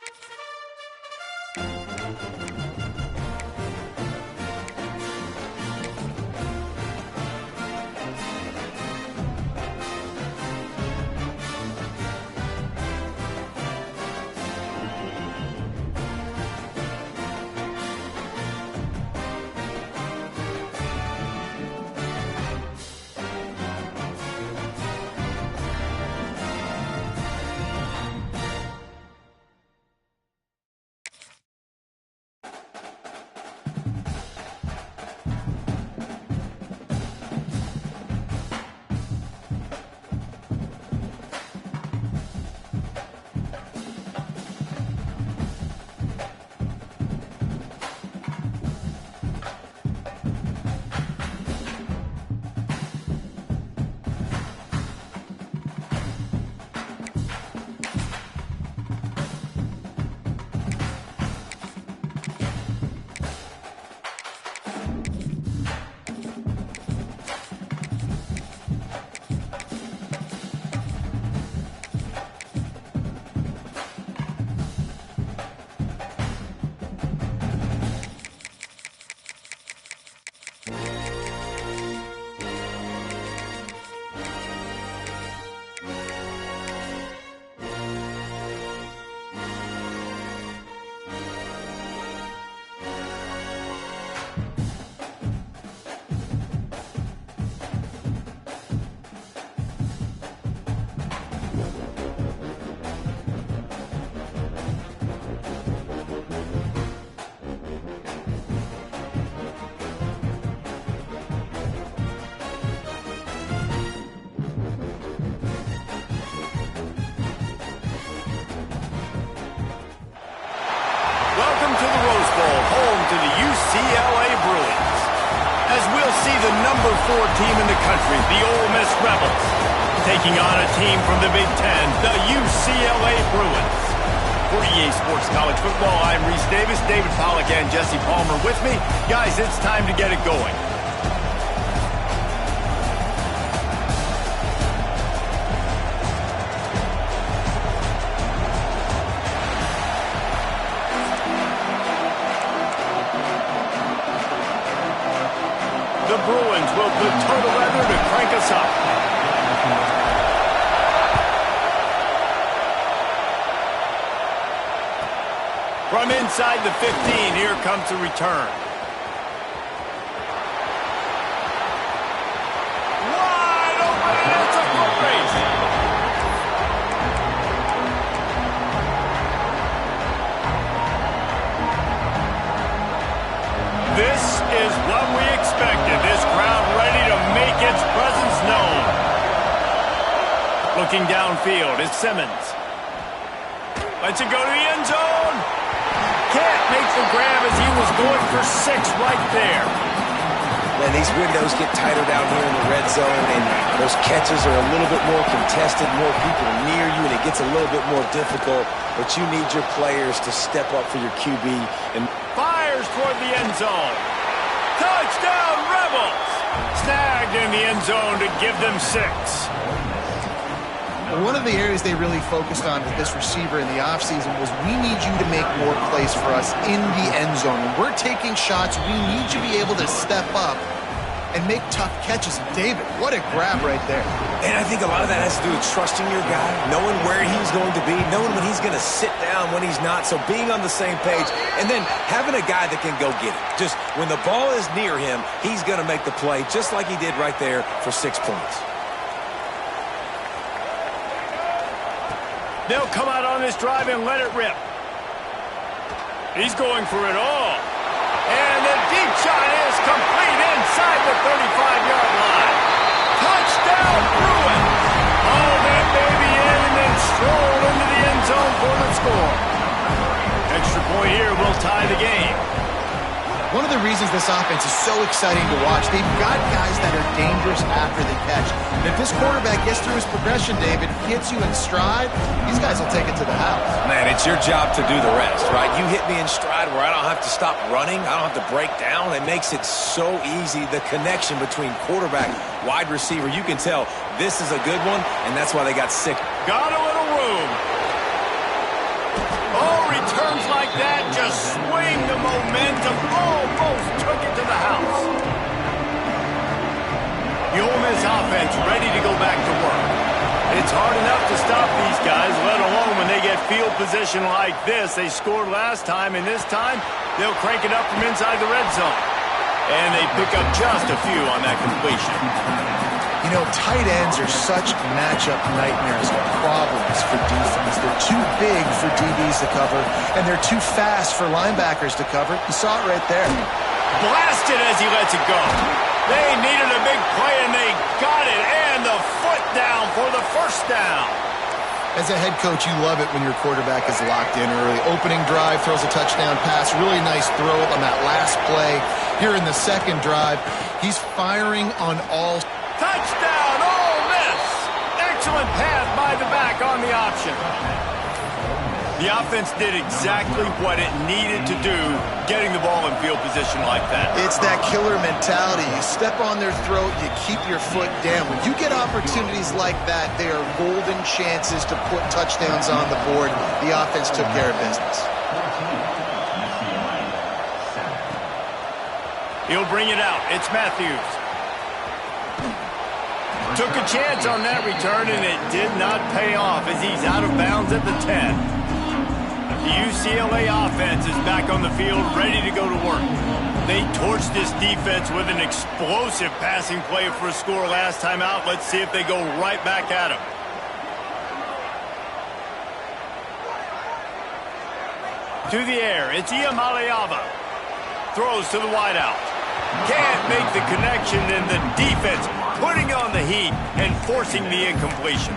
ncaa Bruins, as we'll see the #4 team in the country, the Ole Miss Rebels, taking on a team from the Big Ten, the UCLA Bruins. For EA Sports College Football, I'm Reese Davis, David Pollack, and Jesse Palmer with me. Guys, it's time to get it going. The Bruins will put total leather to crank us up. From inside the 15, here comes the return. Wide open, and it's a foot race. This is what we expected. This crowd ready to make its presence known. Looking downfield is Simmons. Lets it go to the end zone. Can't make the grab as he was going for 6 right there. Man, these windows get tighter down here in the red zone, and those catches are a little bit more contested, more people near you, and it gets a little bit more difficult. But you need your players to step up for your QB. And fires toward the end zone. Touchdown, Rebels! Snagged in the end zone to give them 6. One of the areas they really focused on with this receiver in the offseason was we need you to make more plays for us in the end zone. When we're taking shots, we need you to be able to step up and make tough catches. David, what a grab right there. And I think a lot of that has to do with trusting your guy, knowing where he's going to be, knowing when he's going to sit down, when he's not. So being on the same page, and then having a guy that can go get it. Just when the ball is near him, he's going to make the play just like he did right there for 6 points. They'll come out on this drive and let it rip. He's going for it all. And the deep shot is complete inside the 35-yard line. Touchdown, Bruins! All that baby in and then stroll into the end zone for the score. Extra point here will tie the game. One of the reasons this offense is so exciting to watch, they've got guys that are dangerous after the catch. And if this quarterback gets through his progression, David, hits you in stride, these guys will take it to the house. Man, it's your job to do the rest, right? You hit me in stride where I don't have to stop running. I don't have to break down. It makes it so easy, the connection between quarterback, wide receiver. You can tell this is a good one, and that's why they got 6. Got a little room. Oh, that just swing the momentum? Almost took it to the house. The Ole Miss offense ready to go back to work. It's hard enough to stop these guys, let alone when they get field position like this. They scored last time, and this time they'll crank it up from inside the red zone. And they pick up just a few on that completion. You know, tight ends are such matchup nightmares and problems for defense. They're too big for DBs to cover, and they're too fast for linebackers to cover. You saw it right there. Blasted as he lets it go. They needed a big play, and they got it. And the foot down for the first down. As a head coach, you love it when your quarterback is locked in early. Opening drive, throws a touchdown pass. Really nice throw on that last play. Here in the second drive, he's firing on all. Touchdown, Ole Miss. Excellent pass by the back on the option. The offense did exactly what it needed to do, getting the ball in field position like that. It's that killer mentality. You step on their throat, you keep your foot down. When you get opportunities like that, they are golden chances to put touchdowns on the board. The offense took care of business. He'll bring it out. It's Matthews. Took a chance on that return, and it did not pay off as he's out of bounds at the 10. The UCLA offense is back on the field, ready to go to work. They torched this defense with an explosive passing play for a score last time out. Let's see if they go right back at him. To the air, it's Iamaleava. Throws to the wideout. Can't make the connection, and the defense putting on the heat and forcing the incompletion.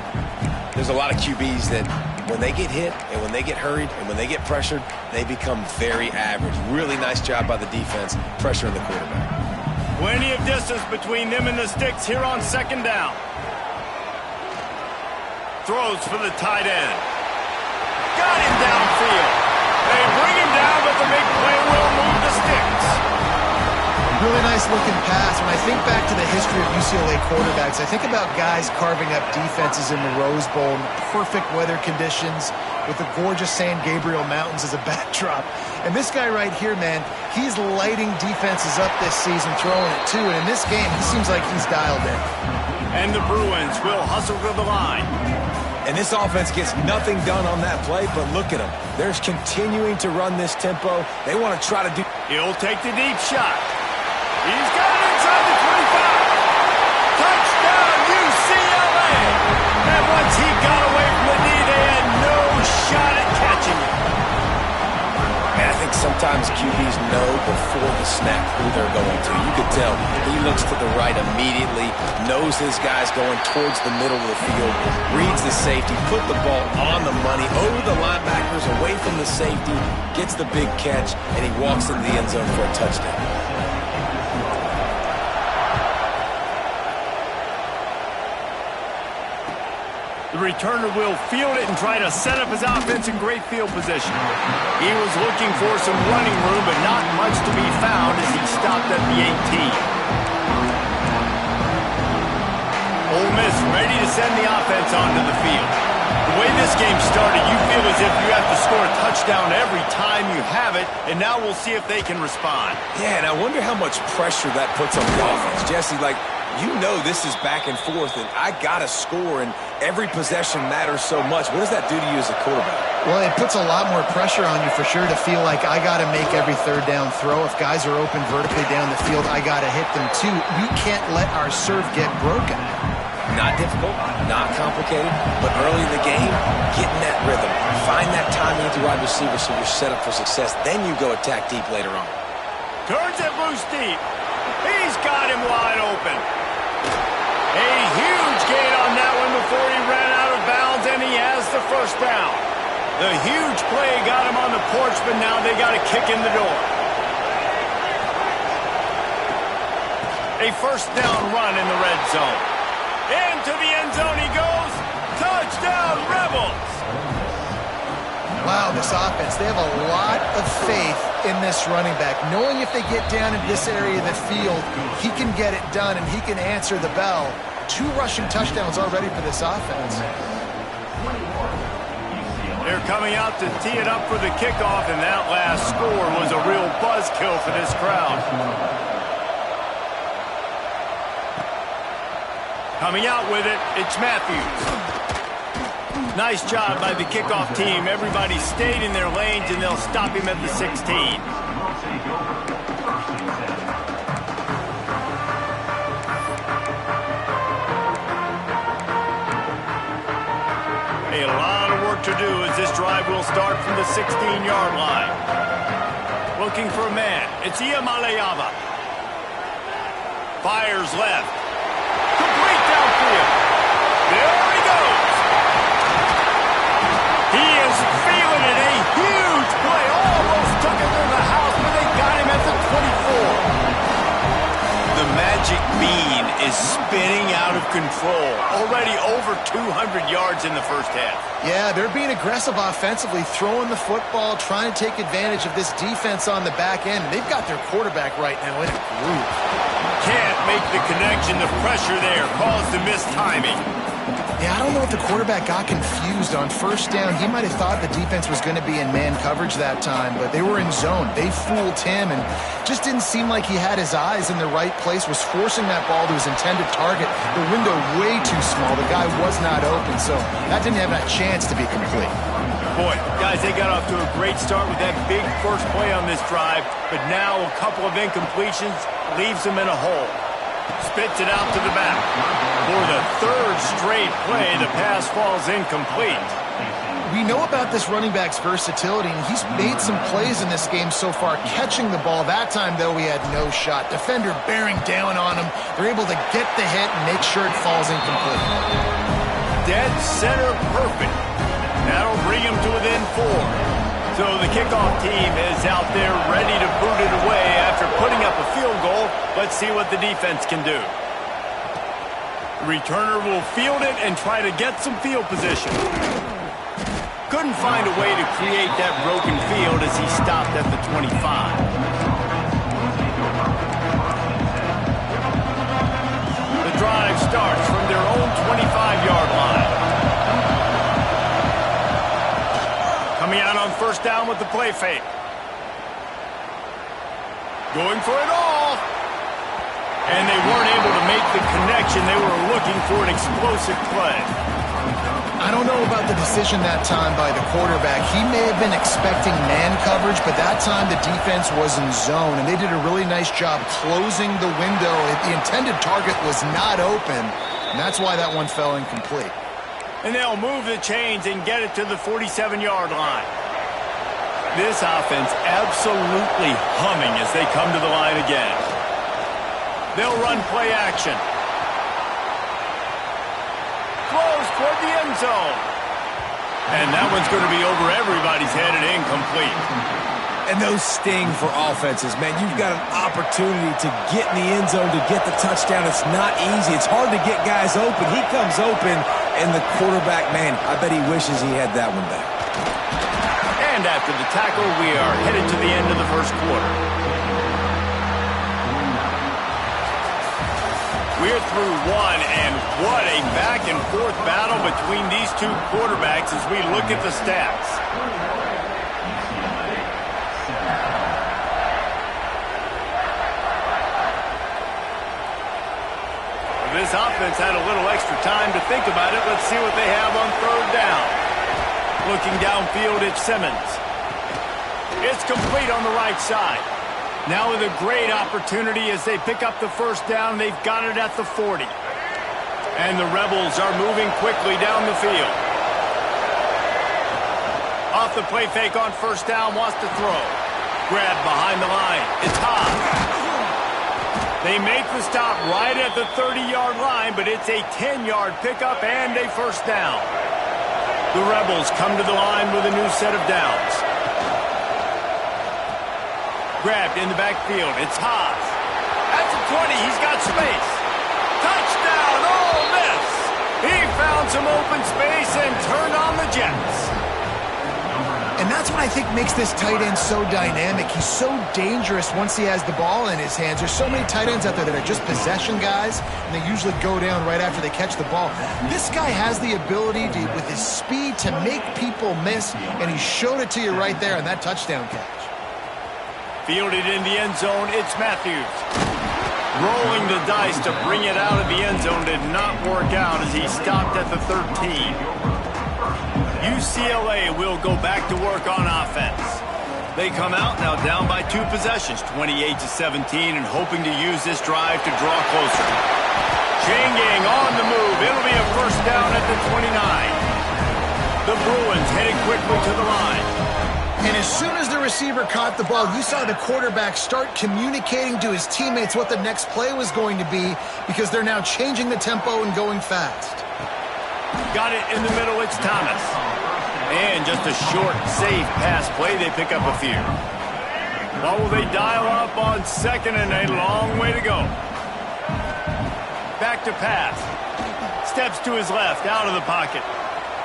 There's a lot of QBs that when they get hit and when they get hurried and when they get pressured, they become very average. Really nice job by the defense, pressuring the quarterback. Plenty of distance between them and the sticks here on second down. Throws for the tight end. Got him downfield. They bring him down, but the big play will move the sticks. Really nice looking pass. When I think back to the history of UCLA quarterbacks, I think about guys carving up defenses in the Rose Bowl in perfect weather conditions with the gorgeous San Gabriel Mountains as a backdrop. And this guy right here, man, he's lighting defenses up this season, throwing it too. And in this game, he seems like he's dialed in. And the Bruins will hustle to the line. And this offense gets nothing done on that play, but look at them. They're continuing to run this tempo. They want to try to do. He'll take the deep shot. He's got it inside the 25. Touchdown, UCLA. And once he got away from the knee, they had no shot at catching him. And I think sometimes QBs know before the snap who they're going to. You could tell he looks to the right immediately, knows his guy's going towards the middle of the field, reads the safety, put the ball on the money, over the linebackers, away from the safety, gets the big catch, and he walks into the end zone for a touchdown. The returner will field it and try to set up his offense in great field position. He was looking for some running room, but not much to be found as he stopped at the 18. Ole Miss ready to send the offense onto the field. The way this game started, you feel as if you have to score a touchdown every time you have it, and now we'll see if they can respond. Yeah, and I wonder how much pressure that puts on the offense. Jesse, like, you know this is back and forth, and I got to score, and every possession matters so much. What does that do to you as a quarterback? Well, it puts a lot more pressure on you for sure to feel like I got to make every third down throw. If guys are open vertically down the field, I got to hit them too. We can't let our serve get broken. Not difficult, not complicated, but early in the game, get in that rhythm. Find that timing with the wide receiver so you're set up for success. Then you go attack deep later on. Turns it loose deep. He's got him wide open. A huge gain on that one before he ran out of bounds, and he has the first down. The huge play got him on the porch, but now they got a kick in the door. A first down run in the red zone. Into the end zone he goes. Touchdown, Rebels! Wow, this offense, they have a lot of faith in this running back, knowing if they get down in this area of the field, he can get it done and he can answer the bell. 2 rushing touchdowns already for this offense. They're coming out to tee it up for the kickoff, and that last score was a real buzzkill for this crowd. Coming out with it, it's Matthews. Nice job by the kickoff team. Everybody stayed in their lanes, and they'll stop him at the 16. A lot of work to do as this drive will start from the 16-yard line. Looking for a man. It's Iamaleava. Fires left. Complete downfield. There he goes. He is feeling it. A huge play. Almost took it to the house, but they got him at the 24. The magic bean is spinning out of control. Already over 200 yards in the first half. Yeah, they're being aggressive offensively, throwing the football, trying to take advantage of this defense on the back end. They've got their quarterback right now in a groove. Can't make the connection. The pressure there caused the missed timing. Yeah, I don't know if the quarterback got confused on first down. He might have thought the defense was going to be in man coverage that time, but they were in zone. They fooled him and just didn't seem like he had his eyes in the right place, was forcing that ball to his intended target. The window way too small. The guy was not open, so that didn't have a chance to be complete. Boy, guys, they got off to a great start with that big first play on this drive, but now a couple of incompletions leaves them in a hole. Spits it out to the back. For the third straight play, the pass falls incomplete. We know about this running back's versatility, and he's made some plays in this game so far, catching the ball. That time, though, he had no shot. Defender bearing down on him. They're able to get the hit and make sure it falls incomplete. Dead center perfect. That'll bring him to within 4. So the kickoff team is out there ready to boot it away after putting up a field goal. Let's see what the defense can do. The returner will field it and try to get some field position. Couldn't find a way to create that broken field as he stopped at the 25. The drive starts from their own 25-yard line. Coming out on first down with the play fake. Going for it all. And they weren't able to make the connection. They were looking for an explosive play. I don't know about the decision that time by the quarterback. He may have been expecting man coverage, but that time the defense was in zone, and they did a really nice job closing the window. The intended target was not open, and that's why that one fell incomplete. And they'll move the chains and get it to the 47-yard line. This offense absolutely humming as they come to the line again. They'll run play action. Throws toward the end zone. And that one's going to be over everybody's head and incomplete. And those sting for offenses, man. You've got an opportunity to get in the end zone, to get the touchdown. It's not easy. It's hard to get guys open. He comes open, and the quarterback, man, I bet he wishes he had that one back. And after the tackle, we are headed to the end of the first quarter. We're through one, and what a back-and-forth battle between these two quarterbacks as we look at the stats. This offense had a little extra time to think about it. Let's see what they have on third down. Looking downfield, it's Simmons. It's complete on the right side. Now with a great opportunity as they pick up the first down. They've got it at the 40. And the Rebels are moving quickly down the field. Off the play fake on first down, wants to throw. Grab behind the line. It's Haas. They make the stop right at the 30-yard line, but it's a 10-yard pickup and a first down. The Rebels come to the line with a new set of downs. Grabbed in the backfield. It's Haas. At the 20, he's got space. Touchdown, Ole Miss. He found some open space and turned on the Jets. And And that's what I think makes this tight end so dynamic. He's so dangerous once he has the ball in his hands. There's so many tight ends out there that are just possession guys, and they usually go down right after they catch the ball. This guy has the ability to, with his speed, to make people miss, and he showed it to you right there on that touchdown catch. Fielded in the end zone, it's Matthews. Rolling the dice to bring it out of the end zone did not work out as he stopped at the 13. UCLA will go back to work on offense. They come out now down by 2 possessions, 28-17, and hoping to use this drive to draw closer. Chain gang on the move. It'll be a first down at the 29. The Bruins heading quickly to the line. And as soon as the receiver caught the ball, you saw the quarterback start communicating to his teammates what the next play was going to be, because they're now changing the tempo and going fast. Got it in the middle, it's Thomas. And just a short, safe pass play, they pick up a few. What will they dial up on second and a long way to go? Back to pass. Steps to his left, out of the pocket.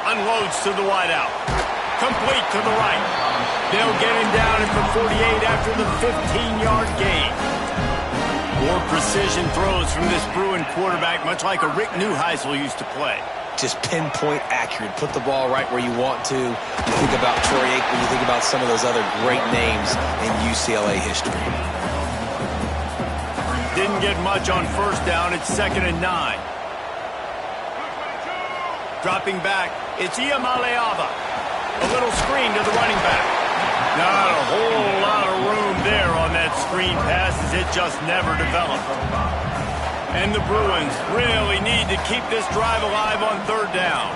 Unloads to the wideout. Complete to the right. They'll get him down at the 48 after the 15-yard gain. More precision throws from this Bruin quarterback, much like a Rick Neuheisel used to play. Just pinpoint accurate. Put the ball right where you want to. You think about Troy Aikman, you think about some of those other great names in UCLA history. Didn't get much on first down. It's 2nd and 9. Dropping back, it's Iamaleava. A little screen to the running back. Not a whole lot of room there on that screen pass as it just never developed. And the Bruins really need to keep this drive alive on 3rd down.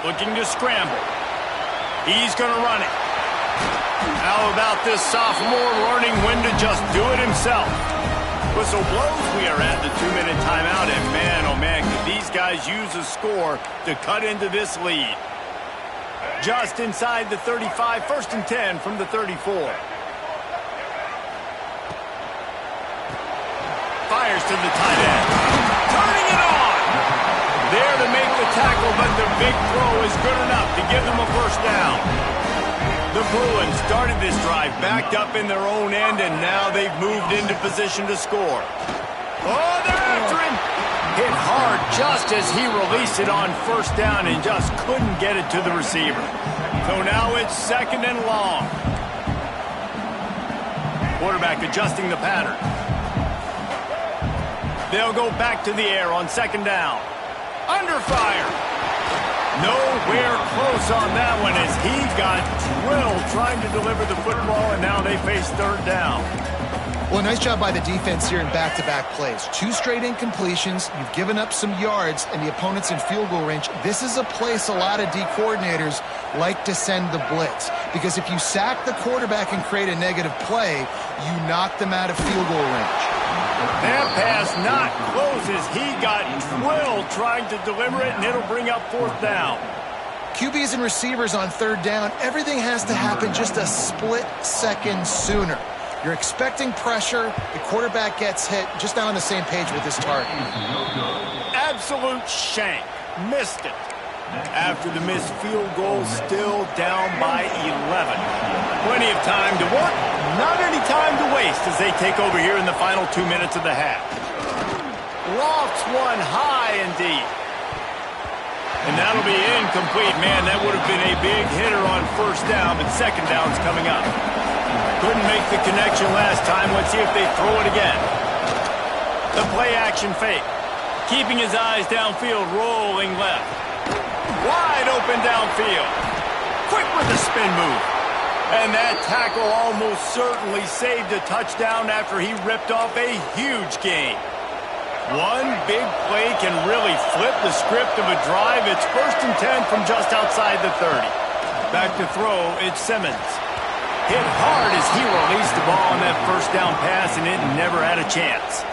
Looking to scramble. He's going to run it. How about this sophomore learning when to just do it himself? Whistle blows, we are at the 2-minute timeout, and man, oh man, could these guys use a score to cut into this lead. Just inside the 35, 1st and 10 from the 34. Fires to the tight end. Turning it on! There to make the tackle, but the big throw is good enough to give them a first down. The Bruins started this drive backed up in their own end, and now they've moved into position to score. Oh, they're after him! Hit hard just as he released it on first down and just couldn't get it to the receiver. So now it's 2nd and long. Quarterback adjusting the pattern. They'll go back to the air on 2nd down. Under fire. Nowhere close on that one as he got drilled trying to deliver the football, and now they face 3rd down. Well, nice job by the defense here in back-to-back plays. 2 straight incompletions. You've given up some yards, and the opponent's in field goal range. This is a place a lot of D coordinators like to send the blitz, because if you sack the quarterback and create a negative play, you knock them out of field goal range. That pass not close as he got drilled trying to deliver it, and it'll bring up 4th down. QBs and receivers on 3rd down, everything has to happen just a split second sooner. You're expecting pressure, the quarterback gets hit, just not on the same page with his target. Absolute shank. Missed it. After the missed field goal, still down by 11. Plenty of time to work, not any time to waste as they take over here in the final 2 minutes of the half. Lofts one high and deep. And that'll be incomplete. Man, that would have been a big hitter on first down, but 2nd down's coming up. Couldn't make the connection last time. Let's see if they throw it again. The play-action fake. Keeping his eyes downfield, rolling left. Wide open downfield. Quick with the spin move. And that tackle almost certainly saved a touchdown after he ripped off a huge gain. One big play can really flip the script of a drive. It's 1st and 10 from just outside the 30. Back to throw, it's Simmons. Hit hard as he released the ball on that first down pass, and it never had a chance.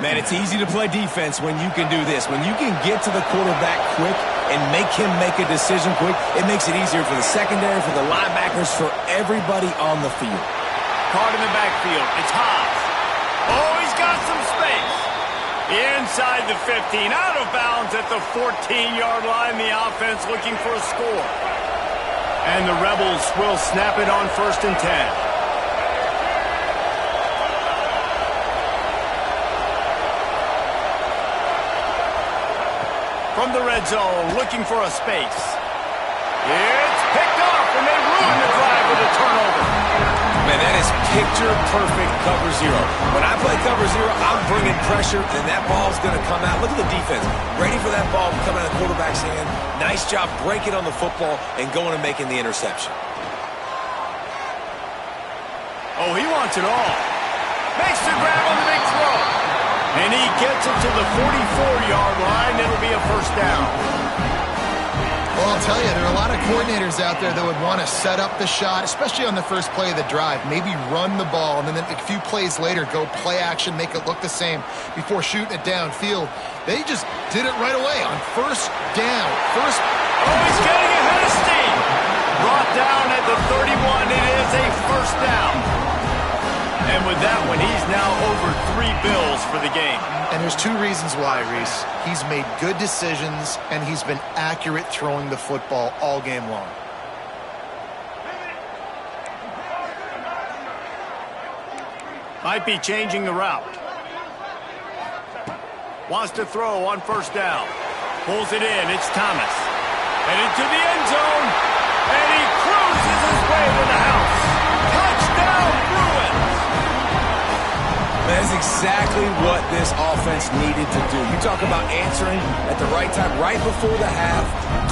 Man, it's easy to play defense when you can do this. When you can get to the quarterback quick and make him make a decision quick, it makes it easier for the secondary, for the linebackers, for everybody on the field. Caught in the backfield. It's Haas. Oh, he's got some space. Inside the 15, out of bounds at the 14-yard line. The offense looking for a score. And the Rebels will snap it on 1st and 10. From the red zone, looking for a space. It's picked off, and they ruin the drive with a turnover. Man, that is picture-perfect cover zero. When I play cover zero, I'm bringing pressure, and that ball's going to come out. Look at the defense. Ready for that ball to come out of the quarterback's hand. Nice job breaking on the football and going and making the interception. Oh, he wants it all. Makes the grab on the big throw. And he gets it to the 44-yard line. It'll be a 1st down. Well, I'll tell you, there are a lot of coordinators out there that would want to set up the shot, especially on the first play of the drive. Maybe run the ball, and then a few plays later, go play action, make it look the same before shooting it downfield. They just did it right away on 1st down. Oh, he's getting ahead of steam. Brought down at the 31. It is a 1st down. And with that one, he's now over 3 bills for the game. And there's 2 reasons why, Reese. He's made good decisions, and he's been accurate throwing the football all game long. Might be changing the route. Wants to throw on 1st down. Pulls it in. It's Thomas. Headed to the end zone. And he cruises his way to the house. Touchdown, Bruins! That's exactly what this offense needed to do. You talk about answering at the right time, right before the half,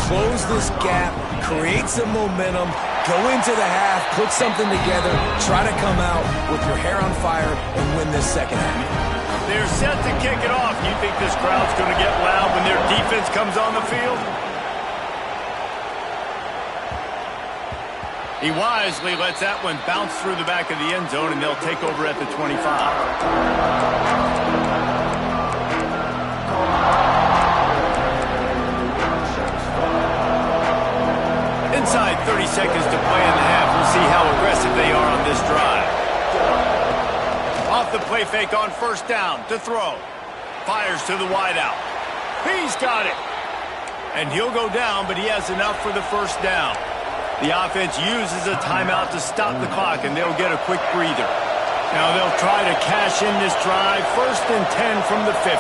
close this gap, create some momentum, go into the half, put something together, try to come out with your hair on fire and win this 2nd half. They're set to kick it off. You think this crowd's going to get loud when their defense comes on the field? He wisely lets that one bounce through the back of the end zone, and they'll take over at the 25. Inside 30 seconds to play in the half. We'll see how aggressive they are on this drive. Off the play fake on 1st down to throw. Fires to the wideout. He's got it. And he'll go down, but he has enough for the 1st down. The offense uses a timeout to stop the clock, and they'll get a quick breather. Now they'll try to cash in this drive. 1st and 10 from the 50.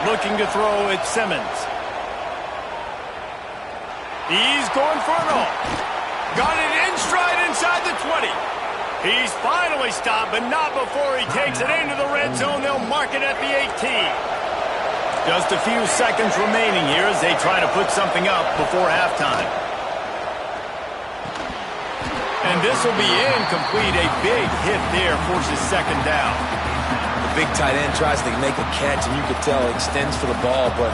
Looking to throw at Simmons. He's going for it all. Got it in stride inside the 20. He's finally stopped, but not before he takes it into the red zone. They'll mark it at the 18. Just a few seconds remaining here as they try to put something up before halftime. And this will be incomplete. A big hit there forces 2nd down. The big tight end tries to make a catch, and you could tell extends for the ball, but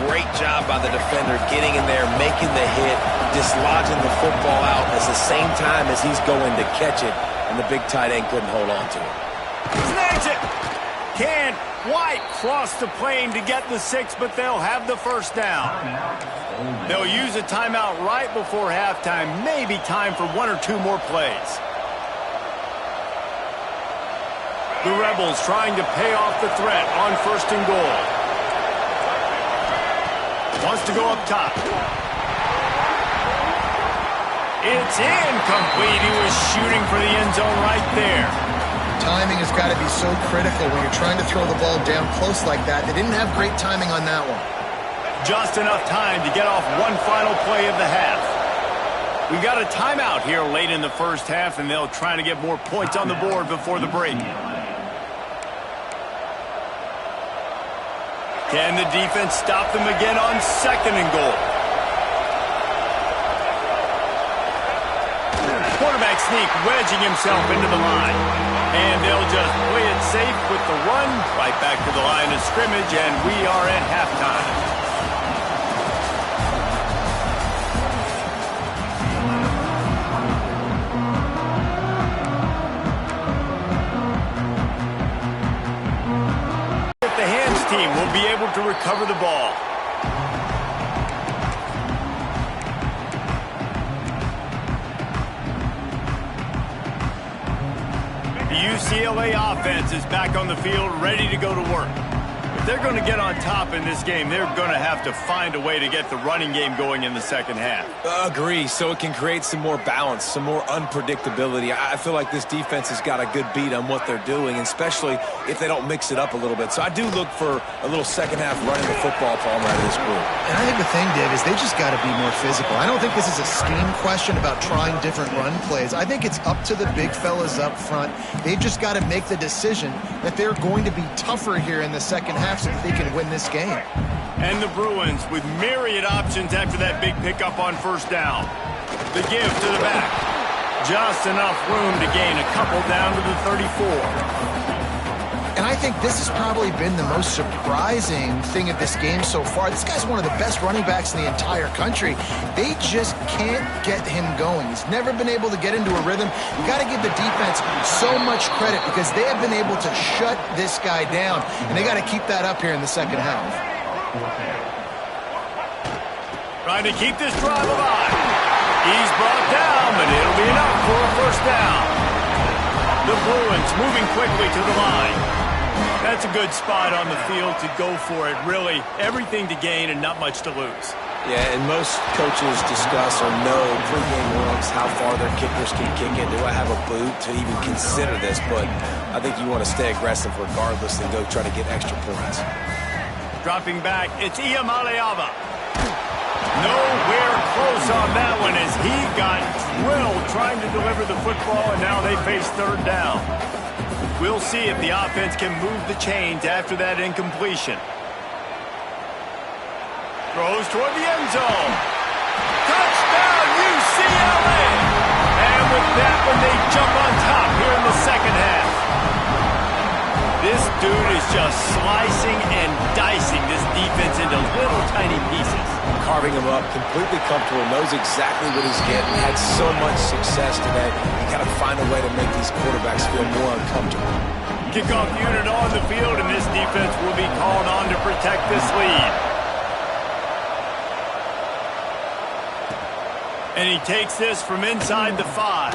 great job by the defender getting in there, making the hit, dislodging the football out at the same time as he's going to catch it, and the big tight end couldn't hold on to it. Snags it! Can't quite cross the plane to get the 6, but they'll have the 1st down. They'll use a timeout right before halftime. Maybe time for 1 or 2 more plays. The Rebels trying to pay off the threat on 1st and goal. Wants to go up top. It's incomplete. He was shooting for the end zone right there. Timing has got to be so critical when you're trying to throw the ball down close like that. They didn't have great timing on that one. Just enough time to get off one final play of the half. We got a timeout here late in the 1st half, and they'll try to get more points on the board before the break. Can the defense stop them again on 2nd and goal? Quarterback sneak wedging himself into the line. And they'll just play it safe with the run right back to the line of scrimmage, and we are at halftime. The hands team will be able to recover the ball. The UCLA offense is back on the field, ready to go to work. if they're going to get on top in this game, they're going to have to find a way to get the running game going in the second half. Agree, so it can create some more balance, some more unpredictability. I feel like this defense has got a good beat on what they're doing, especially if they don't mix it up a little bit. So I do look for a little second half running the football problem out of this group. And I think the thing, Dave, is they just got to be more physical. I don't think this is a scheme question about trying different run plays. I think it's up to the big fellas up front. They've just got to make the decision that they're going to be tougher here in the second half so that they can win this game. And the Bruins with myriad options after that big pickup on first down. The give to the back. Just enough room to gain a couple down to the 34. And I think this has probably been the most surprising thing of this game so far. This guy's one of the best running backs in the entire country. They just can't get him going. He's never been able to get into a rhythm. You got to give the defense so much credit because they have been able to shut this guy down, and they got to keep that up here in the second half. Trying to keep this drive alive. He's brought down, but it'll be enough for a first down. The Bruins moving quickly to the line. That's a good spot on the field to go for it. Really, everything to gain and not much to lose. Yeah, and most coaches discuss or know pregame warm-ups how far their kickers can kick it. Do I have a boot to even consider this? But I think you want to stay aggressive regardless and go try to get extra points. Dropping back, it's Iamaleava. Nowhere close on that one as he got drilled trying to deliver the football, and now they face third down. We'll see if the offense can move the chains after that incompletion. Throws toward the end zone. Touchdown, UCLA! And with that one, they jump on top here in the second half. This dude is just slicing and dicing this defense into little tiny pieces. Carving him up, completely comfortable, knows exactly what he's getting, had so much success today. You got to find a way to make these quarterbacks feel more uncomfortable. Kickoff unit on the field, and this defense will be called on to protect this lead. And he takes this from inside the 5.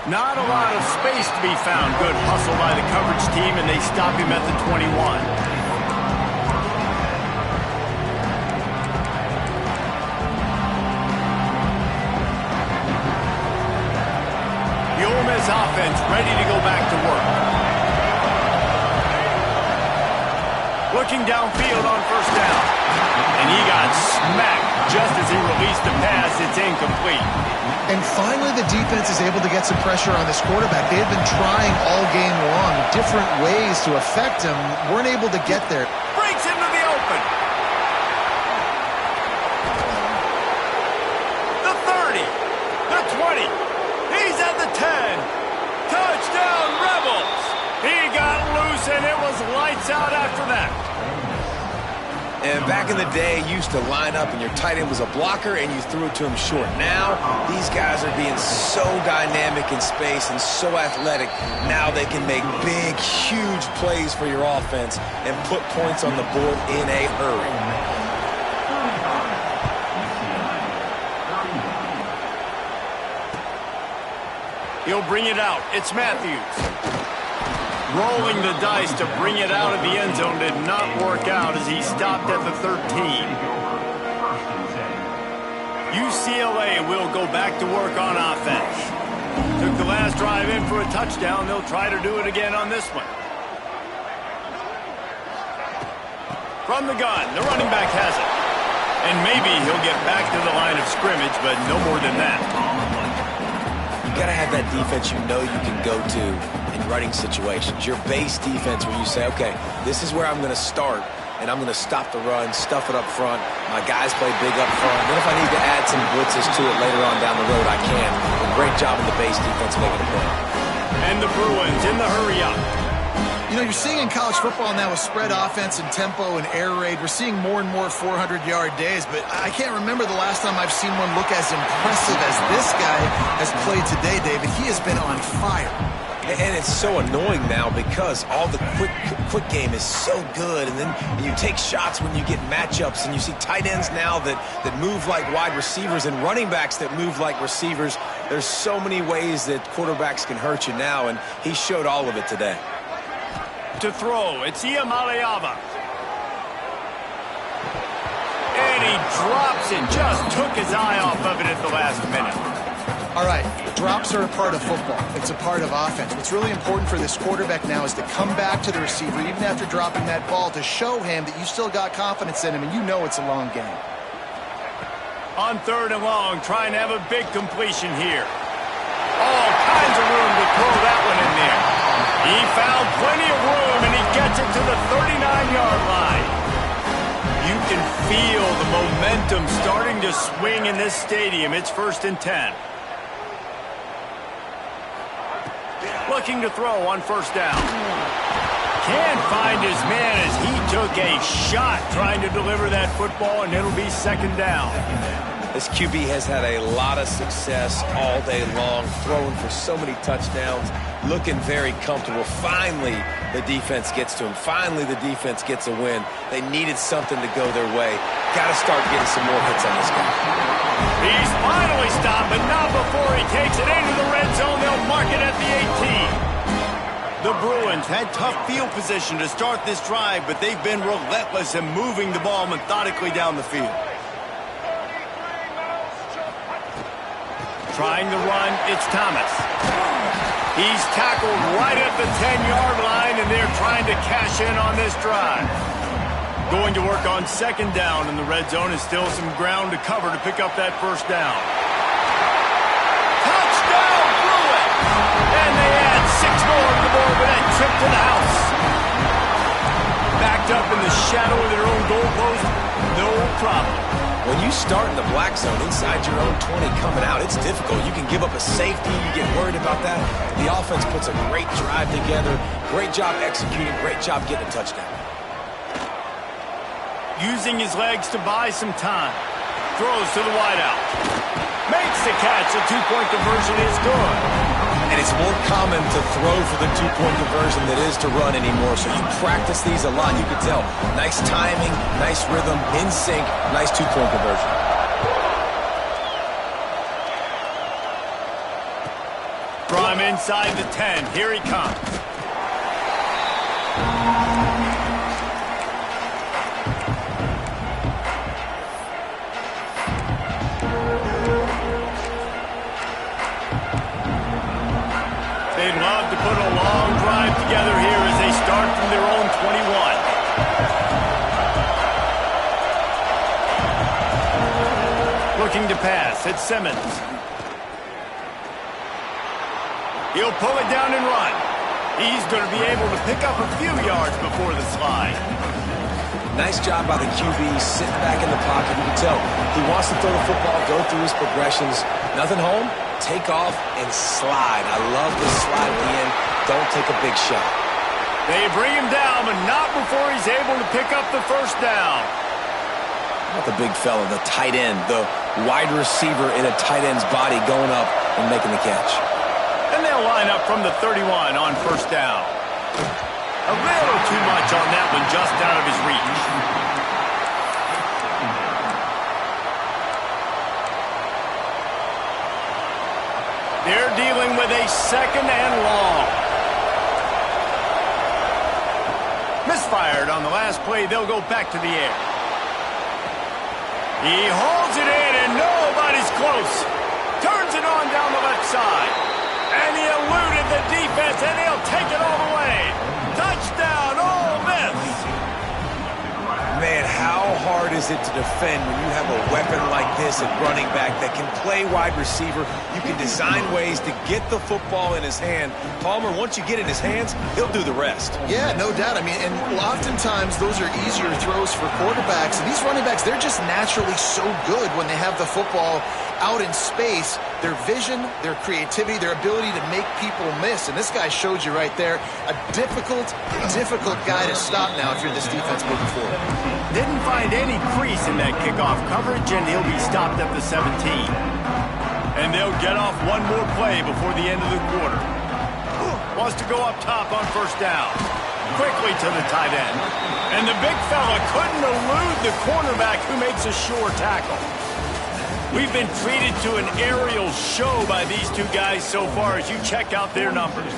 Not a lot of space to be found. Good hustle by the coverage team, and they stop him at the 21. Offense ready to go back to work. Looking downfield on first down. And he got smacked just as he released the pass. It's incomplete. And finally the defense is able to get some pressure on this quarterback. They had been trying all game long different ways to affect him. Weren't able to get there. Breaks into the open. The 30. The 20. He's at the 10. Touchdown, Rebels! He got loose, and it was lights out after that. And back in the day, you used to line up, and your tight end was a blocker, and you threw it to him short. Now, these guys are being so dynamic in space and so athletic. Now they can make big, huge plays for your offense and put points on the board in a hurry. He'll bring it out. It's Matthews. Rolling the dice to bring it out of the end zone did not work out as he stopped at the 13. UCLA will go back to work on offense. Took the last drive in for a touchdown. They'll try to do it again on this one. From the gun, the running back has it. And maybe he'll get back to the line of scrimmage, but no more than that. You got to have that defense you know you can go to in running situations. Your base defense where you say, okay, this is where I'm going to start, and I'm going to stop the run, stuff it up front. My guys play big up front. Then if I need to add some blitzes to it later on down the road, I can. A great job in the base defense making a play. And the Bruins in the hurry up. You know, you're seeing in college football now with spread offense and tempo and air raid, we're seeing more and more 400-yard days, but I can't remember the last time I've seen one look as impressive as this guy has played today, David. He has been on fire. And it's so annoying now because all the quick game is so good, and then you take shots when you get matchups, and you see tight ends now that move like wide receivers and running backs that move like receivers. There's so many ways that quarterbacks can hurt you now, and he showed all of it today. To throw, it's Iamaleava. he drops it. Just took his eye off of it at the last minute. All right, drops are a part of football. It's a part of offense. What's really important for this quarterback now is to come back to the receiver, even after dropping that ball, to show him that you still got confidence in him, and you know it's a long game. On 3rd and long, trying to have a big completion here. All kinds of room to throw that one in there. He found plenty of room, and he gets it to the 39-yard line. You can feel the momentum starting to swing in this stadium. It's 1st and 10. Looking to throw on 1st down. Can't find his man as he took a shot trying to deliver that football, and it'll be 2nd down. This QB has had a lot of success all day long, throwing for so many touchdowns, looking very comfortable. Finally, the defense gets to him. Finally, the defense gets a win. They needed something to go their way. Got to start getting some more hits on this guy. He's finally stopped, but not before he takes it into the red zone. They'll mark it at the 18. The Bruins had tough field position to start this drive, but they've been relentless in moving the ball methodically down the field. Trying to run, it's Thomas. He's tackled right at the 10-yard line, and they're trying to cash in on this drive. Going to work on 2nd down in the red zone, and still some ground to cover to pick up that 1st down. Touchdown, Bruins! And they add 6 more to the board with that trip to the house. Backed up in the shadow of their own goalpost, no problem. When you start in the black zone inside your own 20 coming out, it's difficult. You can give up a safety. You get worried about that. The offense puts a great drive together. Great job executing. Great job getting a touchdown. Using his legs to buy some time. Throws to the wideout. Makes the catch. The 2-point conversion is good. And it's more common to throw for the 2-point conversion than it is to run anymore. So you practice these a lot. You can tell. Nice timing, nice rhythm, in sync, nice 2-point conversion. From inside the 10, here he comes. They'd love to put a long drive together here as they start from their own 21. Looking to pass, it's Simmons. He'll pull it down and run. He's going to be able to pick up a few yards before the slide. Nice job by the QB, sitting back in the pocket. You can tell he wants to throw the football, go through his progressions. Nothing home, take off and slide. I love the slide at the end. Don't take a big shot. They bring him down, but not before he's able to pick up the 1st down. Not the big fella, the tight end, the wide receiver in a tight end's body going up and making the catch. And they'll line up from the 31 on 1st down. A little too much on that one, just out of his reach. They're dealing with a 2nd and long. Misfired on the last play. They'll go back to the air. He holds it in, and nobody's close. Turns it on down the left side. And he eluded the defense, and he'll take it all the way. Touchdown, Ole Miss. Man, how hard is it to defend when you have a weapon like this at running back that can play wide receiver? You can design ways to get the football in his hand. Palmer, once you get in his hands, he'll do the rest. Yeah, no doubt. I mean, and oftentimes those are easier throws for quarterbacks. And these running backs, they're just naturally so good when they have the football out in space. Their vision, their creativity, their ability to make people miss. And this guy showed you right there, a difficult guy to stop now if you're this defense moving forward. Didn't find any crease in that kickoff coverage, and he'll be stopped at the 17. And they'll get off one more play before the end of the quarter. Wants to go up top on 1st down. Quickly to the tight end. And the big fella couldn't elude the cornerback who makes a sure tackle. We've been treated to an aerial show by these two guys so far as you check out their numbers.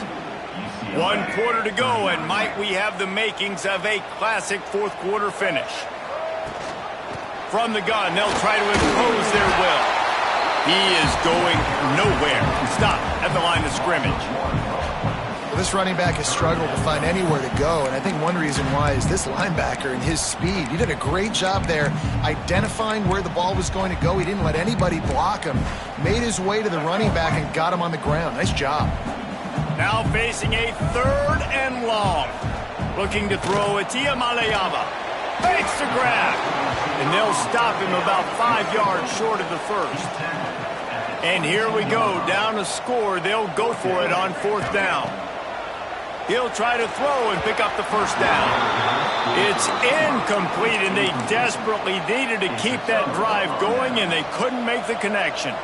1 quarter to go, and might we have the makings of a classic 4th quarter finish. From the gun, they'll try to impose their will. He is going nowhere. Stop at the line of scrimmage. Well, this running back has struggled to find anywhere to go, and I think one reason why is this linebacker and his speed. He did a great job there identifying where the ball was going to go. He didn't let anybody block him. Made his way to the running back and got him on the ground. Nice job. Now facing a 3rd and long. Looking to throw ncaa. Fakes the grab. And they'll stop him about 5 yards short of the first. And here we go. Down a score. They'll go for it on 4th down. He'll try to throw and pick up the first down. It's incomplete, and they desperately needed to keep that drive going, and they couldn't make the connection.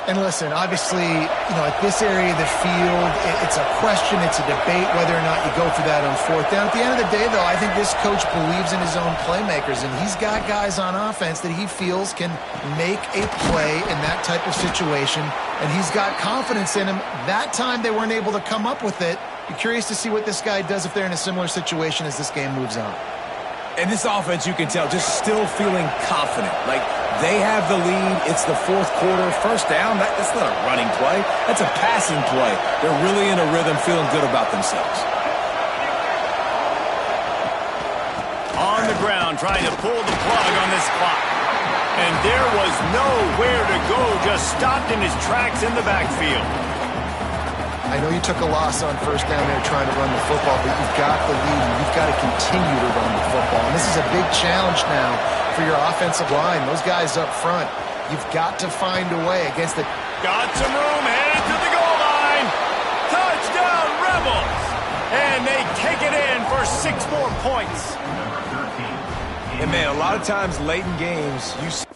And listen, obviously, at this area of the field, it's a question, it's a debate whether or not you go for that on 4th down. At the end of the day, though, I think this coach believes in his own playmakers, and he's got guys on offense that he feels can make a play in that type of situation, and he's got confidence in him. That time they weren't able to come up with it. Be curious to see what this guy does if they're in a similar situation as this game moves on. And this offense, you can tell, just still feeling confident. Like, they have the lead. It's the 4th quarter. First down, that's not a running play. That's a passing play. They're really in a rhythm, feeling good about themselves. On the ground, trying to pull the plug on this clock. And there was nowhere to go, just stopped in his tracks in the backfield. I know you took a loss on 1st down there trying to run the football, but you've got the lead, and you've got to continue to run the football. And this is a big challenge now for your offensive line. Those guys up front, you've got to find a way against the... Got some room, headed to the goal line. Touchdown, Rebels! And they take it in for 6 more points. And, man, a lot of times late in games, you see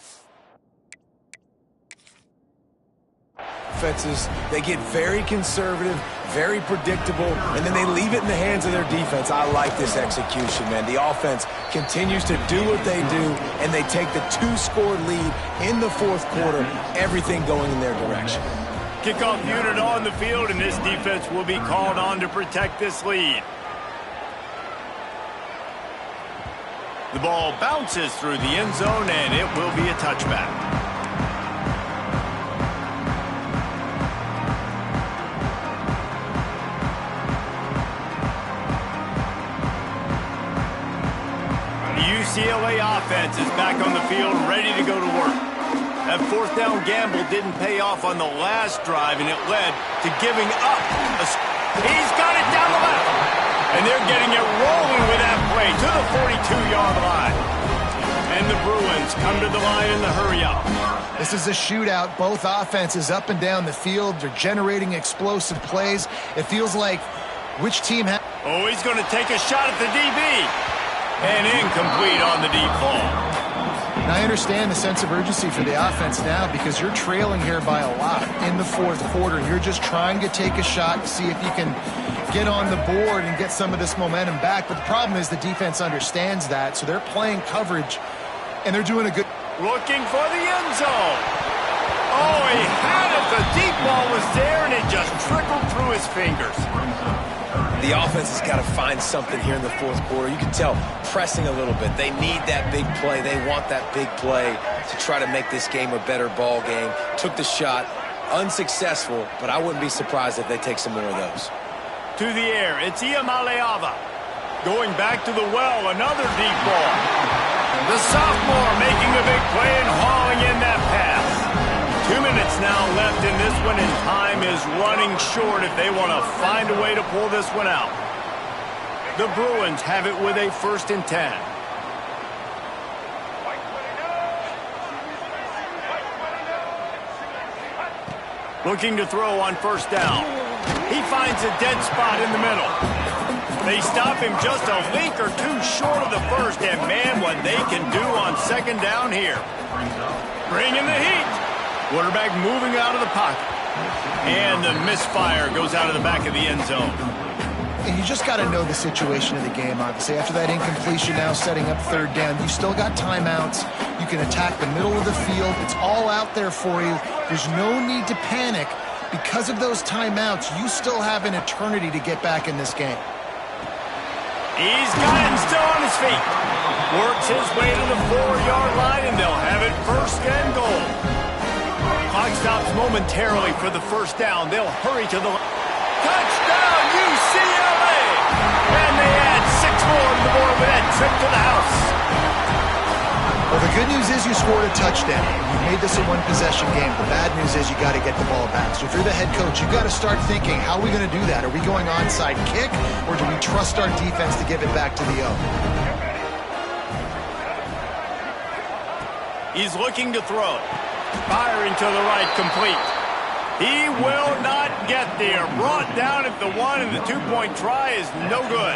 offenses, they get very conservative, very predictable, and then they leave it in the hands of their defense. I like this execution, man. The offense continues to do what they do, and they take the 2-score lead in the 4th quarter, everything going in their direction. Kickoff unit on the field, and this defense will be called on to protect this lead. The ball bounces through the end zone, and it will be a touchback. UCLA offense is back on the field, ready to go to work. That 4th down gamble didn't pay off on the last drive, and it led to giving up. He's got it down the left, and they're getting it rolling with that play to the 42-yard line. And the Bruins come to the line in the hurry-up. This is a shootout. Both offenses up and down the field. They're generating explosive plays. It feels like which team has... Oh, he's going to take a shot at the DB. And incomplete on the deep ball. And I understand the sense of urgency for the offense now because you're trailing here by a lot in the 4th quarter. You're just trying to take a shot to see if you can get on the board and get some of this momentum back. But the problem is the defense understands that, so they're playing coverage, and they're doing a good... Looking for the end zone. Oh, he had it. The deep ball was there, and it just trickled through his fingers. The offense has got to find something here in the 4th quarter. You can tell pressing a little bit. They need that big play. They want that big play to try to make this game a better ball game. Took the shot, unsuccessful, but I wouldn't be surprised if they take some more of those. To the air, it's ncaa. Going back to the well, another deep ball. The sophomore making a big play and hauling in that pass. 2 minutes now left in this one, and time is running short if they want to find a way to pull this one out. The Bruins have it with a 1st and 10. Looking to throw on 1st down. He finds a dead spot in the middle. They stop him just a link or 2 short of the first, and man, what they can do on 2nd down here. Bring in the heat. Quarterback moving out of the pocket. And the misfire goes out of the back of the end zone. And you just got to know the situation of the game, obviously. After that incompletion, now setting up 3rd down, you still got timeouts. You can attack the middle of the field. It's all out there for you. There's no need to panic. Because of those timeouts, you still have an eternity to get back in this game. He's got it and still on his feet. Works his way to the 4-yard line, and they'll have it first and goal. Clock stops momentarily for the first down. They'll hurry to the touchdown, UCLA! And they add 6 more to the board with that trip to the house. Well, the good news is you scored a touchdown. You made this a one-possession game. The bad news is you got to get the ball back. So if you're the head coach, you've got to start thinking, how are we going to do that? Are we going onside kick, or do we trust our defense to give it back to the O? He's looking to throw. Firing to the right, complete. He will not get there. Brought down at the 1, and the 2-point try is no good.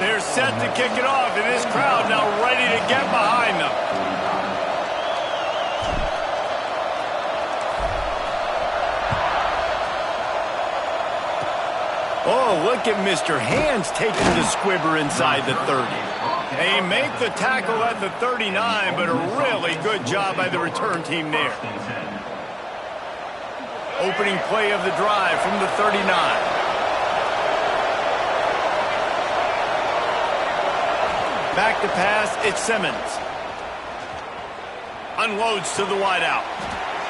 They're set to kick it off, and this crowd now ready to get behind them. Oh, look at Mr. Hands taking the squibber inside the 30. They make the tackle at the 39, but a really good job by the return team there. Opening play of the drive from the 39. Back to pass, it's Simmons. Unloads to the wideout.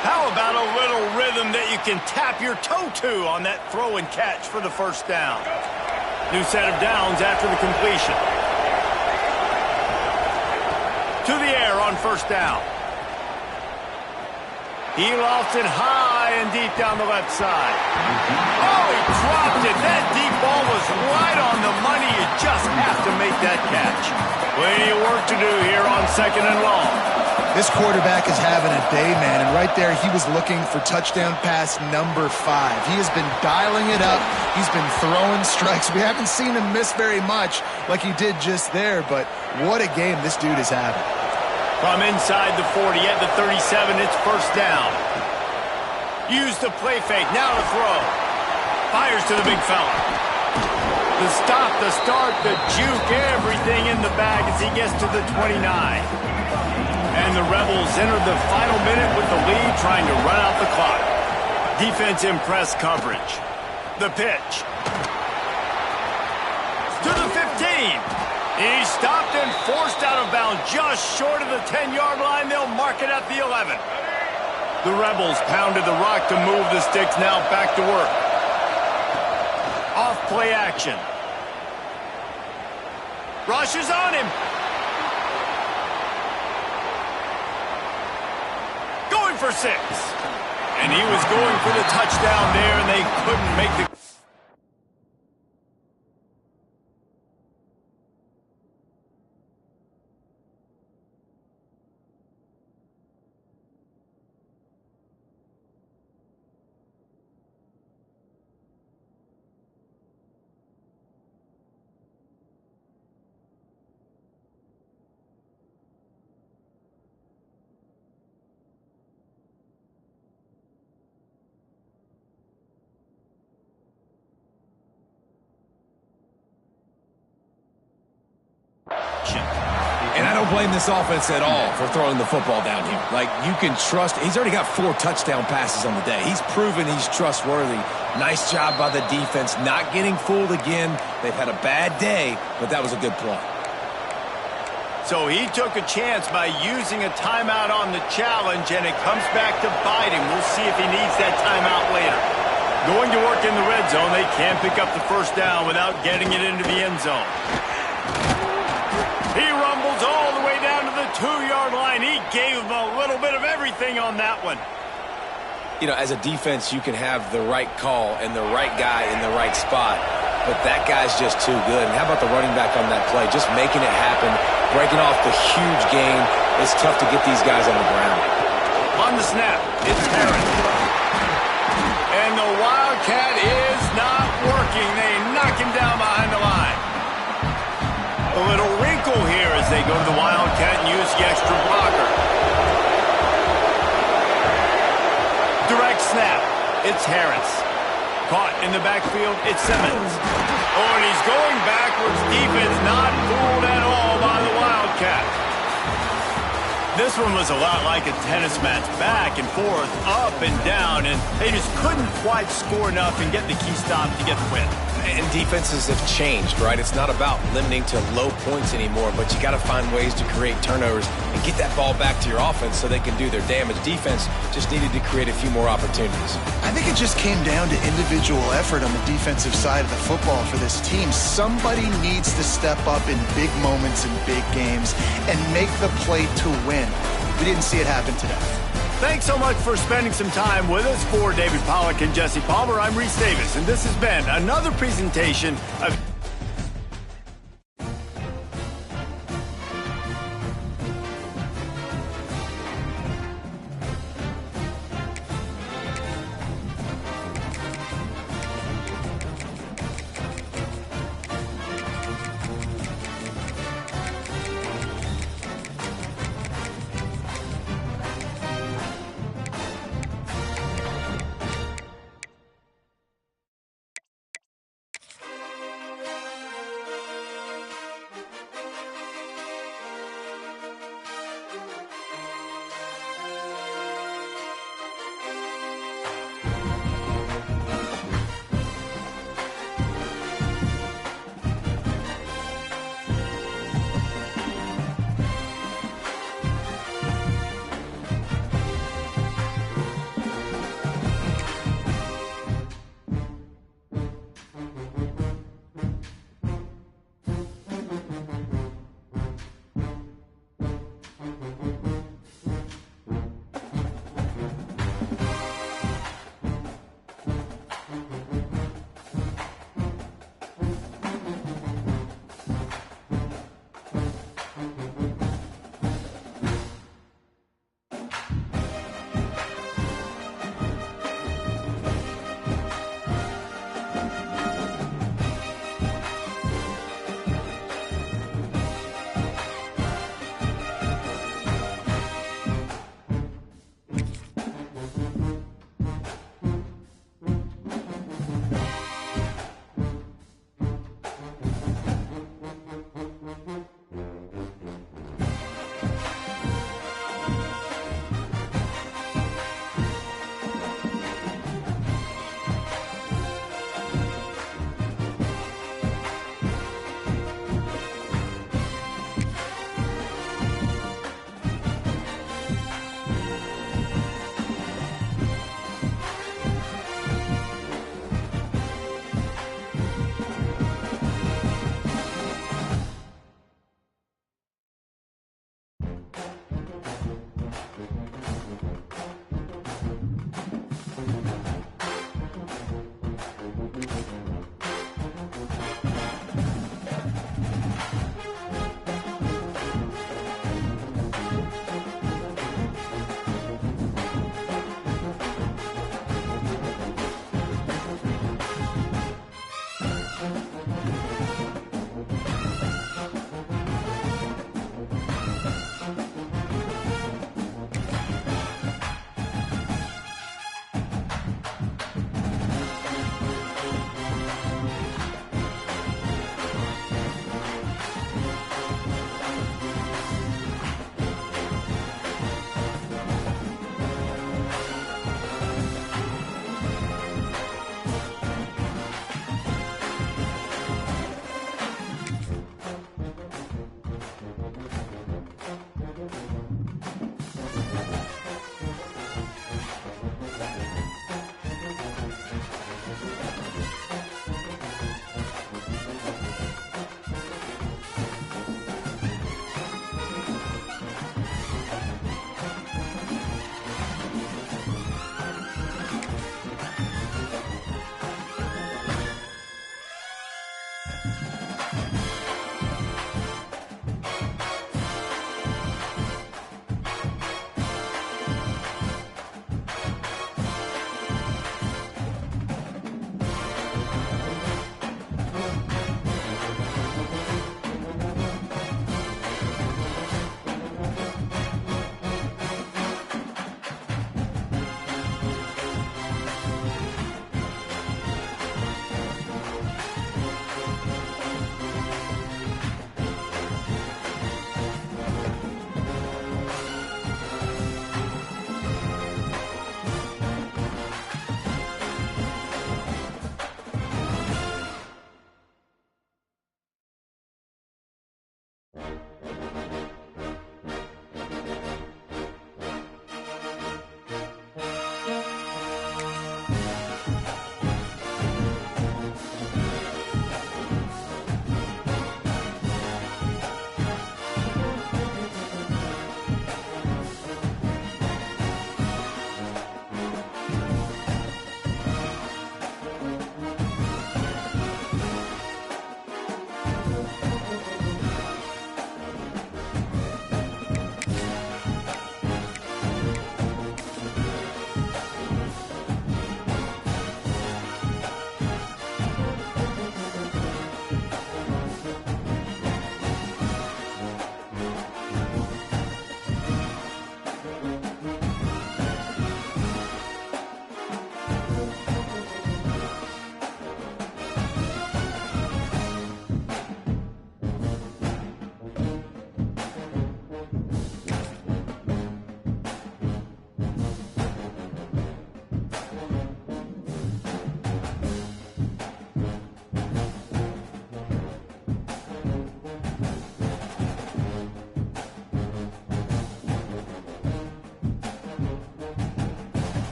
How about a little rhythm that you can tap your toe to on that throw and catch for the first down? New set of downs after the completion. To the air on first down. He lofts it high and deep down the left side. Oh, he dropped it. That deep ball was right on the money. You just have to make that catch. Plenty of work to do here on second and long. This quarterback is having a day, man, and right there he was looking for touchdown pass number 5. He has been dialing it up. He's been throwing strikes. We haven't seen him miss very much like he did just there, but what a game this dude is having. From inside the 40 at the 37, it's first down. Use the play fake, now to throw. Fires to the big fella. The stop, the start, the juke, everything in the bag as he gets to the 29. And the Rebels enter the final minute with the lead, trying to run out the clock. Defense in press coverage. The pitch. To the 15. He stopped and forced out of bounds just short of the 10-yard line. They'll mark it at the 11. The Rebels pounded the rock to move the sticks, now back to work. Off play action. Rush is on him. Going for 6. And he was going for the touchdown there, and they couldn't make the... And I don't blame this offense at all for throwing the football down here. Like, you can trust. He's already got 4 touchdown passes on the day. He's proven he's trustworthy. Nice job by the defense, not getting fooled again. They've had a bad day, but that was a good play. So he took a chance by using a timeout on the challenge, and it comes back to bite him. We'll see if he needs that timeout later. Going to work in the red zone, they can't pick up the first down without getting it into the end zone. He rumbles all the way down to the 2-yard line. He gave him a little bit of everything on that one. You know, as a defense, you can have the right call and the right guy in the right spot, but that guy's just too good. And how about the running back on that play? Just making it happen, breaking off the huge gain. It's tough to get these guys on the ground. On the snap, it's Harris. And the Wildcat is not working. They knock him down behind the line. A little wrinkle here as they go to the Wildcat and use the extra blocker. Direct snap. It's Harris. Caught in the backfield. It's Simmons. Oh, and he's going backwards. Defense not fooled at all by the Wildcat. This one was a lot like a tennis match, back and forth, up and down, and they just couldn't quite score enough and get the key stop to get the win. And defenses have changed, right? It's not about limiting to low points anymore, but you got to find ways to create turnovers and get that ball back to your offense so they can do their damage. Defense just needed to create a few more opportunities. I think it just came down to individual effort on the defensive side of the football for this team. Somebody needs to step up in big moments in big games and make the play to win. We didn't see it happen today. Thanks so much for spending some time with us. For David Pollack and Jesse Palmer, I'm Reese Davis, and this has been another presentation of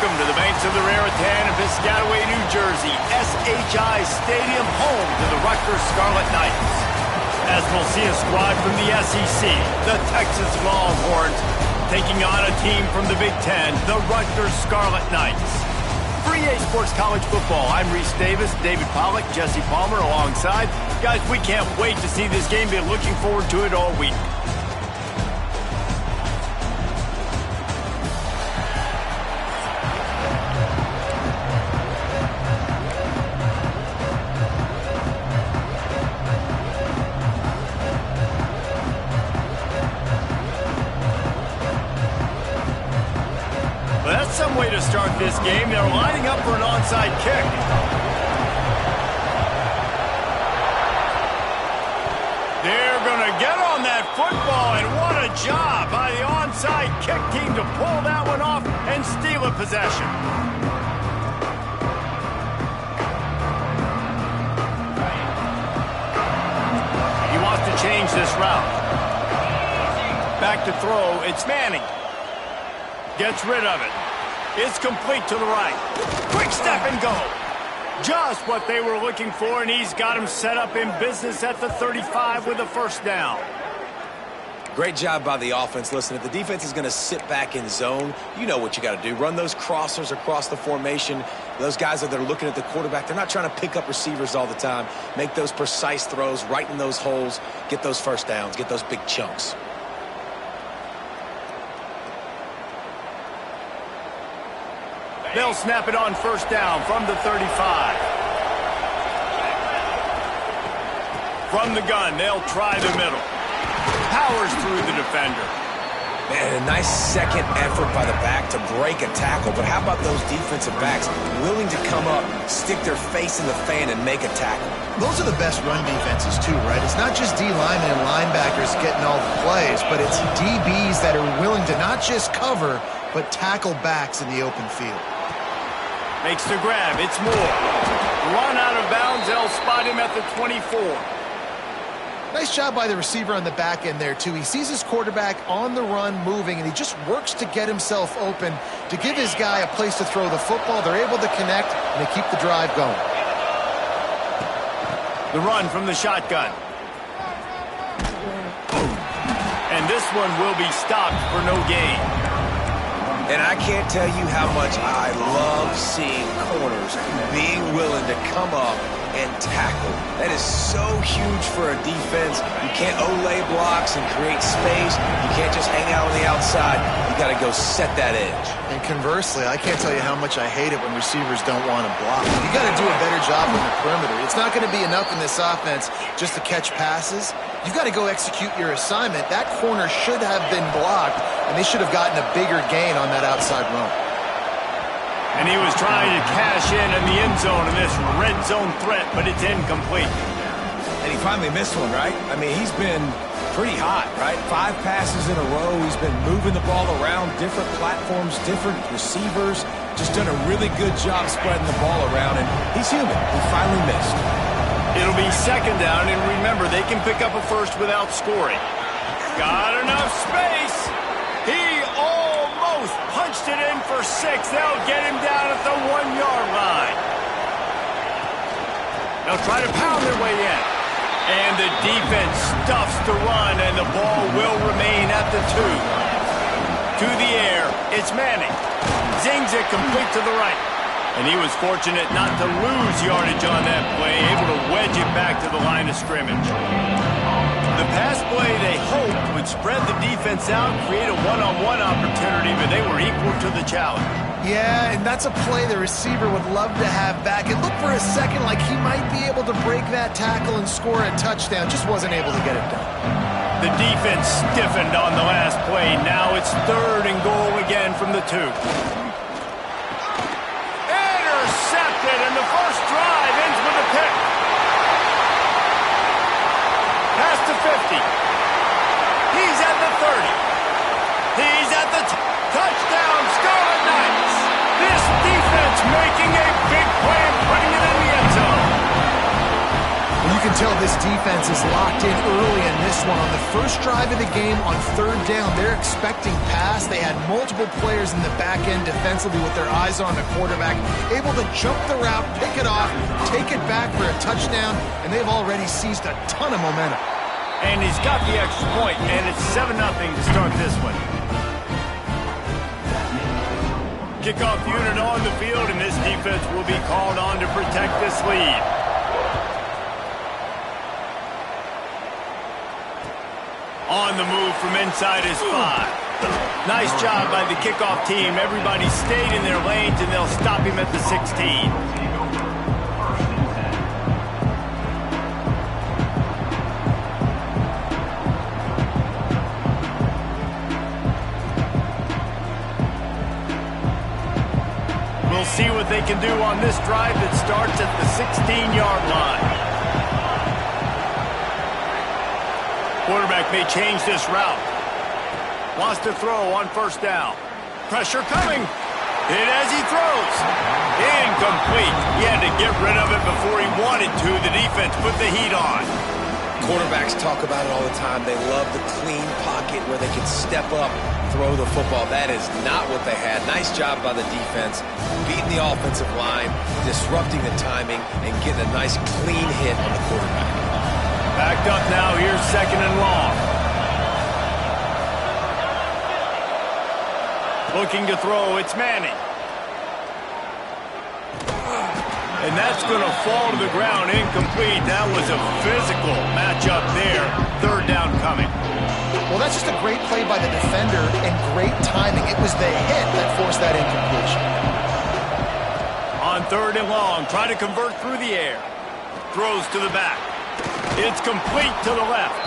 Welcome to the banks of the Raritan in Piscataway, New Jersey. SHI Stadium, home to the Rutgers Scarlet Knights. As we'll see a squad from the SEC, the Texas Longhorns, taking on a team from the Big Ten, the Rutgers Scarlet Knights. For EA Sports College Football, I'm Reese Davis, David Pollack, Jesse Palmer alongside. Guys, we can't wait to see this game. Been looking forward to it all week. Some way to start this game. They're lining up for an onside kick. They're going to get on that football, and what a job by the onside kick team to pull that one off and steal a possession. He wants to change this route. Back to throw. It's Manning. Gets rid of it. It's complete to the right. Quick step and go. Just what they were looking for, and he's got him set up in business at the 35 with a first down. Great job by the offense. Listen, if the defense is going to sit back in zone, you know what you got to do. Run those crossers across the formation. Those guys that are looking at the quarterback, they're not trying to pick up receivers all the time. Make those precise throws right in those holes. Get those first downs. Get those big chunks. They'll snap it on first down from the 35. From the gun, they'll try the middle. Powers through the defender. Man, a nice second effort by the back to break a tackle. But how about those defensive backs willing to come up, stick their face in the fan, and make a tackle? Those are the best run defenses, too, right? It's not just D linemen and linebackers getting all the plays, but it's DBs that are willing to not just cover, but tackle backs in the open field. Makes the grab. It's Moore. Run out of bounds. They'll spot him at the 24. Nice job by the receiver on the back end there, too. He sees his quarterback on the run moving, and he just works to get himself open to give his guy a place to throw the football. They're able to connect, and they keep the drive going. The run from the shotgun. And this one will be stopped for no gain. And I can't tell you how much I love seeing corners being willing to come up and tackle. That is so huge for a defense. You can't olay blocks and create space. You can't just hang out on the outside. You got to go set that edge. And conversely, I can't tell you how much I hate it when receivers don't want to block. You got to do a better job on the perimeter. It's not going to be enough in this offense just to catch passes. You've got to go execute your assignment. That corner should have been blocked, and they should have gotten a bigger gain on that outside run. And he was trying to cash in the end zone in this red zone threat, but it's incomplete. And he finally missed one, right? I mean, he's been pretty hot, right? 5 passes in a row. He's been moving the ball around, different platforms, different receivers. Just done a really good job spreading the ball around, and he's human. He finally missed. It'll be second down, and remember, they can pick up a first without scoring. Got enough space. He almost punched it in for 6. They'll get him down at the 1-yard line. They'll try to pound their way in. And the defense stuffs the run, and the ball will remain at the 2. To the air, it's Manning. Zings it complete to the right. And he was fortunate not to lose yardage on that play, able to wedge it back to the line of scrimmage. The pass play they hoped would spread the defense out, create a one-on-one opportunity, but they were equal to the challenge. Yeah, and that's a play the receiver would love to have back. It looked for a second like he might be able to break that tackle and score a touchdown. Just wasn't able to get it done. The defense stiffened on the last play. Now it's 3rd and goal again from the 2. Intercepted, and the first drive ends with a pick. Past the 50. He's at the 30. He's at the touchdown, Scarlet Knights. This defense making a big play and putting it in the end zone. Well, you can tell this defense is locked in early in this one. On the first drive of the game on third down, they're expecting pass. They had multiple players in the back end defensively with their eyes on the quarterback, able to jump the route, pick it off, take it back for a touchdown, and they've already seized a ton of momentum. And he's got the extra point, and it's 7-0 to start this one. Kickoff unit on the field, and this defense will be called on to protect this lead. On the move from inside his 5. Nice job by the kickoff team. Everybody stayed in their lanes, and they'll stop him at the 16. We'll see what they can do on this drive that starts at the 16-yard line. Quarterback may change this route. Wants to throw on first down. Pressure coming. Hit as he throws. Incomplete. He had to get rid of it before he wanted to. The defense put the heat on. Quarterbacks talk about it all the time. They love the clean pocket where they can step up, throw the football. That is not what they had. Nice job by the defense, beating the offensive line, disrupting the timing, and getting a nice clean hit on the quarterback. Backed up now. Here's 2nd and long. Looking to throw. It's Manning. And that's going to fall to the ground incomplete. That was a physical matchup there. 3rd down coming. Well, that's just a great play by the defender and great timing. It was the hit that forced that incompletion. On 3rd and long, try to convert through the air. Throws to the back. It's complete to the left.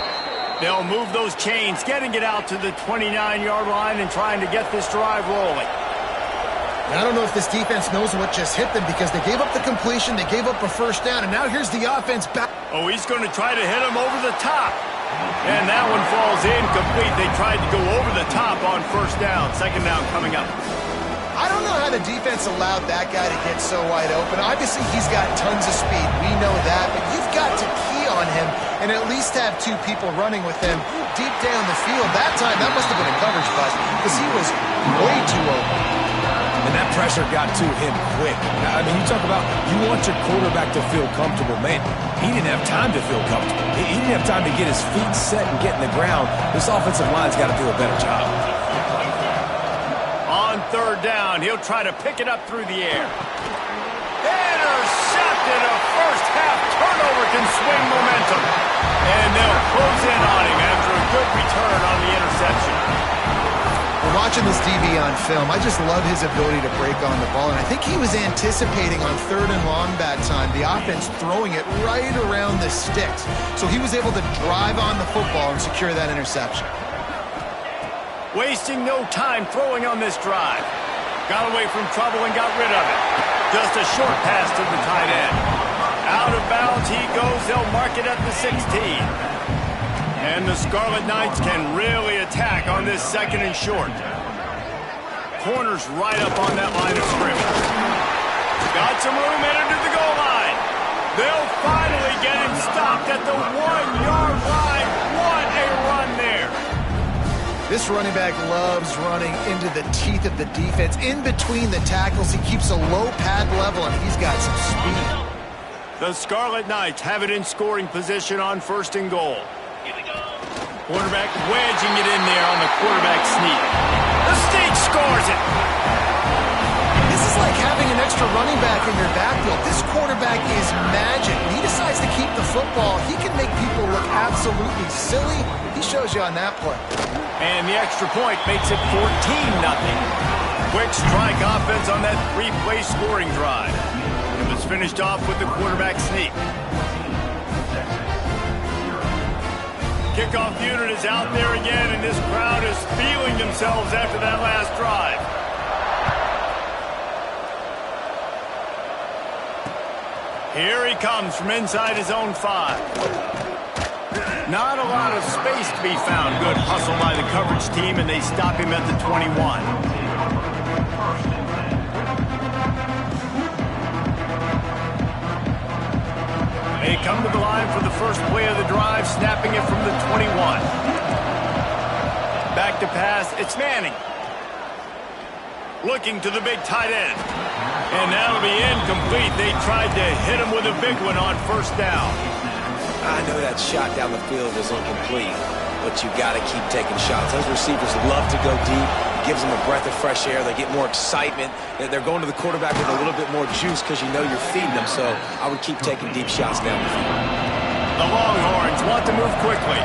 They'll move those chains, getting it out to the 29-yard line and trying to get this drive rolling. I don't know if this defense knows what just hit them because they gave up the completion, they gave up a first down, and now here's the offense back. Oh, he's going to try to hit him over the top. And that one falls incomplete. They tried to go over the top on first down. 2nd down coming up. I don't know how the defense allowed that guy to get so wide open. Obviously, he's got tons of speed. We know that, but you've got to key on him and at least have 2 people running with him deep down the field. That time, that must have been a coverage bust because he was way too open. And that pressure got to him quick. I mean, you talk about you want your quarterback to feel comfortable. Man, he didn't have time to feel comfortable. He didn't have time to get his feet set and get in the ground. This offensive line's got to do a better job. On 3rd down, he'll try to pick it up through the air. Intercepted. A first-half turnover can swing momentum. And they'll close in on him after a good return on the interception. We're watching this DB on film. I just love his ability to break on the ball, and I think he was anticipating on 3rd and long that time, the offense throwing it right around the sticks. So he was able to drive on the football and secure that interception. Wasting no time throwing on this drive. Got away from trouble and got rid of it. Just a short pass to the tight end. Out of bounds he goes. They'll mark it at the 16. And the Scarlet Knights can really attack on this 2nd and short. Corners right up on that line of scrimmage. Got some room headed to the goal line. They'll finally get him stopped at the 1-yard line. What a run there. This running back loves running into the teeth of the defense. In between the tackles, he keeps a low pad level, and he's got some speed. The Scarlet Knights have it in scoring position on 1st and goal. Quarterback wedging it in there on the quarterback sneak. The sneak scores it. This is like having an extra running back in your backfield. This quarterback is magic. When he decides to keep the football, he can make people look absolutely silly. He shows you on that play. And the extra point makes it 14-0. Quick strike offense on that 3-play scoring drive. It was finished off with the quarterback sneak. Kickoff unit is out there again, and this crowd is feeling themselves after that last drive. Here he comes from inside his own 5. Not a lot of space to be found. Good hustle by the coverage team, and they stop him at the 21. They come to the line for the First play of the drive, snapping it from the 21. Back to pass, it's Manning. Looking to the big tight end. And that'll be incomplete. They tried to hit him with a big one on first down. I know that shot down the field was incomplete, but you got to keep taking shots. Those receivers love to go deep. It gives them a breath of fresh air. They get more excitement. They're going to the quarterback with a little bit more juice because you know you're feeding them. So I would keep taking deep shots down the field. The Longhorns want to move quickly.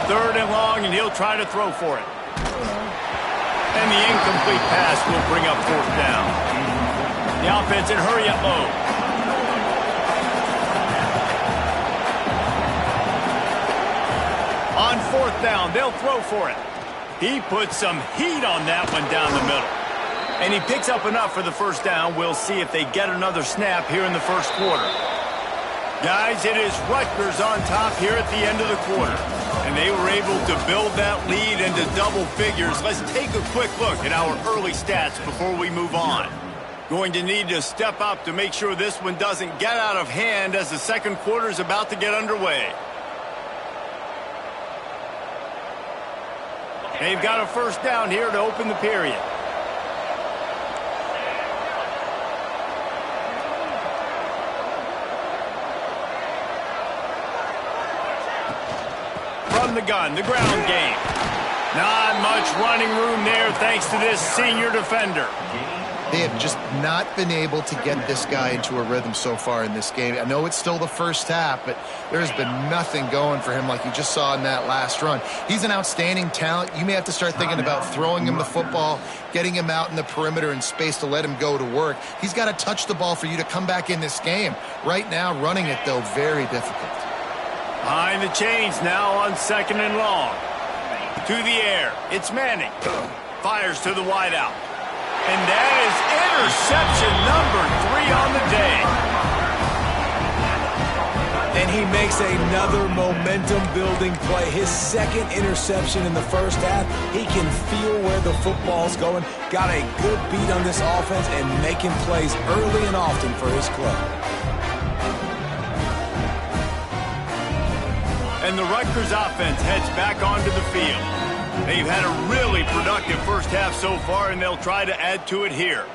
Third and long, and he'll try to throw for it. And the incomplete pass will bring up fourth down. The offense in hurry-up mode. On fourth down, they'll throw for it. He puts some heat on that one down the middle. And he picks up enough for the first down. We'll see if they get another snap here in the first quarter. Guys, it is Rutgers on top here at the end of the quarter. And they were able to build that lead into double figures. Let's take a quick look at our early stats before we move on. Going to need to step up to make sure this one doesn't get out of hand as the second quarter is about to get underway. They've got a first down here to open the period. From the gun, the ground game. Not much running room there thanks to this senior defender. They have just not been able to get this guy into a rhythm so far in this game. I know it's still the first half, but there's been nothing going for him like you just saw in that last run. He's an outstanding talent. You may have to start thinking about throwing him the football, getting him out in the perimeter in space to let him go to work. He's got to touch the ball for you to come back in this game. Right now, running it, though, very difficult. Behind the chains now on second and long. To the air, it's Manning. Fires to the wideout. And that is interception number 3 on the day. And he makes another momentum-building play. His second interception in the first half. He can feel where the football's going. Got a good beat on this offense and making plays early and often for his club. And the Rutgers offense heads back onto the field. They've had a really productive first half so far, and they'll try to add to it here.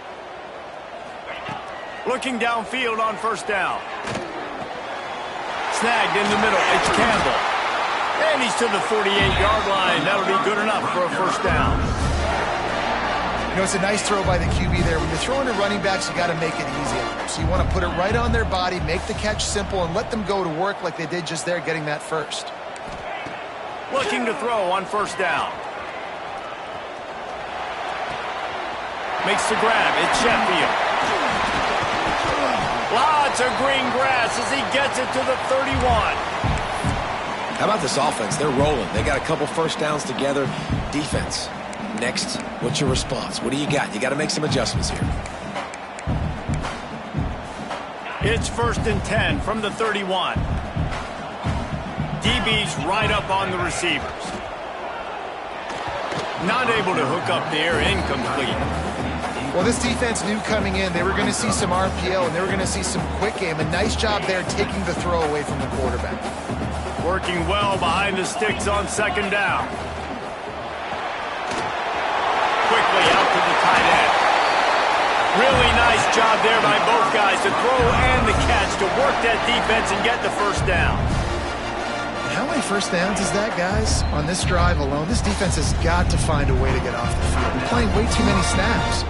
Looking downfield on first down. Snagged in the middle. It's Campbell. And he's to the 48-yard line. That'll be good enough for a first down. You know, it's a nice throw by the QB there. When you're throwing to running backs, you got to make it easy. So you want to put it right on their body, make the catch simple, and let them go to work like they did just there, getting that first. Looking to throw on first down. Makes the grab. It's Sheffield. Lots of green grass as he gets it to the 31. How about this offense? They're rolling. They got a couple first downs together. Defense. Next, what's your response? What do you got? You got to make some adjustments here. It's first and 10 from the 31. DB's right up on the receivers. Not able to hook up there, incomplete. Well, this defense knew coming in they were going to see some RPO and they were going to see some quick game. A nice job there taking the throw away from the quarterback. Working well behind the sticks on second down. Quickly out to the tight end. Really nice job there by both guys to throw and the catch to work that defense and get the first down. How many first downs is that, guys? On this drive alone, this defense has got to find a way to get off the field. They're playing way too many snaps.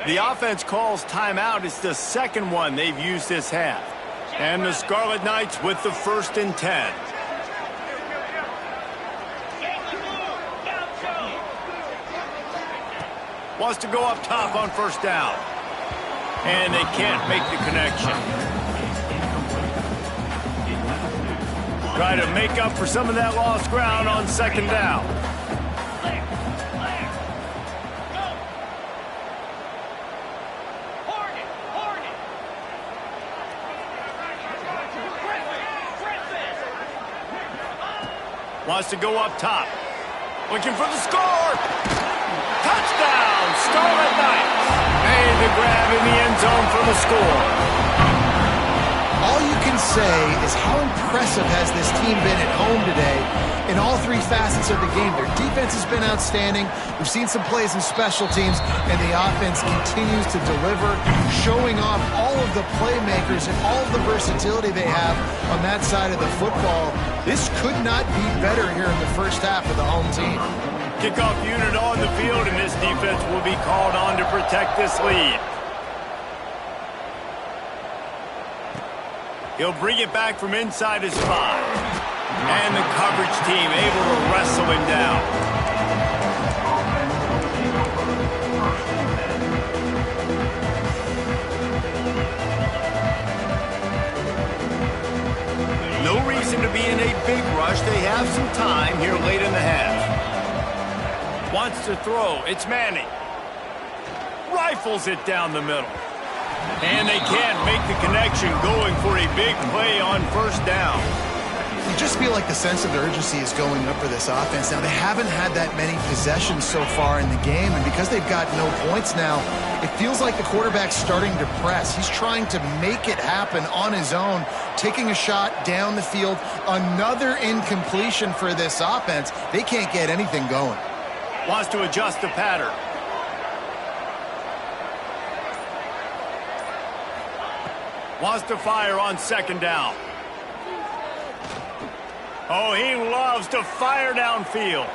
The offense calls timeout. It's the second one they've used this half. And the Scarlet Knights with the first and 10. Wants to go up top on first down. And they can't make the connection. Try to make up for some of that lost ground on second down. Wants to go up top. Looking for the score. Touchdown, Scarlet Knights. They made the grab in the end zone for the score. All you can say is how impressive has this team been at home today in all three facets of the game. Their defense has been outstanding. We've seen some plays in special teams, and the offense continues to deliver, showing off all of the playmakers and all of the versatility they have on that side of the football. This could not be better here in the first half of the home team. Kickoff unit on the field, and this defense will be called on to protect this lead. He'll bring it back from inside his 5. And the coverage team able to wrestle him down. No reason to be in a big rush. They have some time here late in the half. Wants to throw. It's Manning. Rifles it down the middle. And they can't make the connection, going for a big play on first down. You just feel like the sense of urgency is going up for this offense. Now, they haven't had that many possessions so far in the game, and because they've got no points now, it feels like the quarterback's starting to press. He's trying to make it happen on his own, taking a shot down the field. Another incompletion for this offense. They can't get anything going. Wants to adjust the pattern. Wants to fire on second down. Oh, he loves to fire downfield.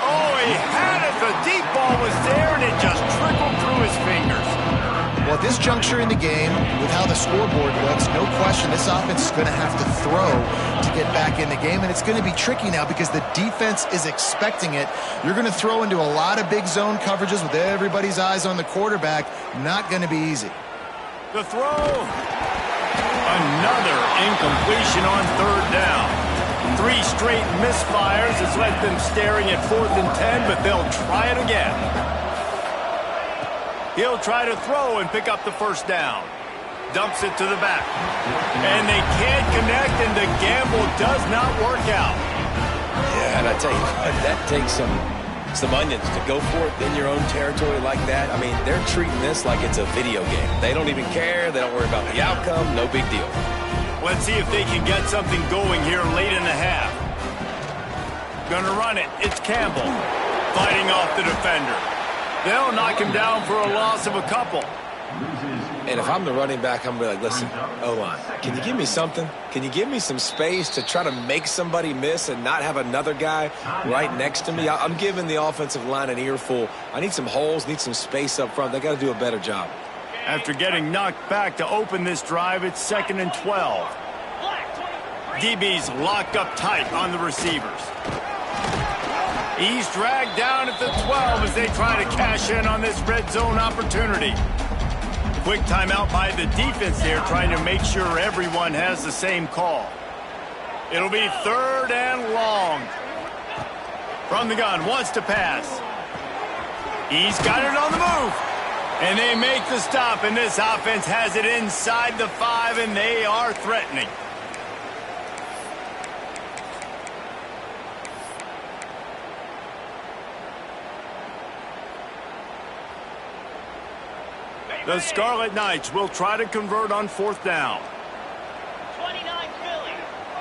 Oh, he had it. The deep ball was there, and it just trickled through his fingers. Well, at this juncture in the game, with how the scoreboard looks, no question this offense is going to have to throw to get back in the game, and it's going to be tricky now because the defense is expecting it. You're going to throw into a lot of big zone coverages with everybody's eyes on the quarterback. Not going to be easy. The throw. Another incompletion on third down. 3 straight misfires has left them staring at 4th and 10, but they'll try it again. He'll try to throw and pick up the first down. Dumps it to the back. And they can't connect, and the gamble does not work out. Yeah, and I tell you what, that takes some onions to go for it in your own territory like that. I mean, they're treating this like it's a video game. They don't even care. They don't worry about the outcome. No big deal. Let's see if they can get something going here late in the half. Gonna run it. It's Campbell fighting off the defender. They'll knock him down for a loss of a couple. And if I'm the running back, I'm going to be like, listen, O-line, can you give me something? Can you give me some space to try to make somebody miss and not have another guy right next to me? I'm giving the offensive line an earful. I need some holes, need some space up front. They got to do a better job. After getting knocked back to open this drive, it's 2nd and 12. DB's locked up tight on the receivers. He's dragged down at the 12 as they try to cash in on this red zone opportunity. Quick timeout by the defense there, trying to make sure everyone has the same call. It'll be 3rd and long. From the gun, wants to pass. He's got it on the move. And they make the stop, and this offense has it inside the 5, and they are threatening. The Scarlet Knights will try to convert on 4th down. 29 Philly,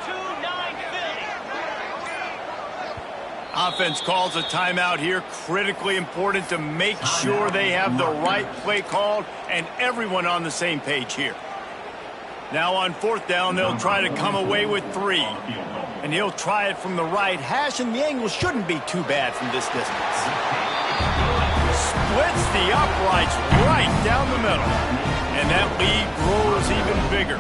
2-9 Philly. Offense calls a timeout here. Critically important to make sure they have the right play called and everyone on the same page here. Now on 4th down, they'll try to come away with 3. And he'll try it from the right hash, and the angle shouldn't be too bad from this distance. Splits the uprights right down the middle. And that lead grows even bigger.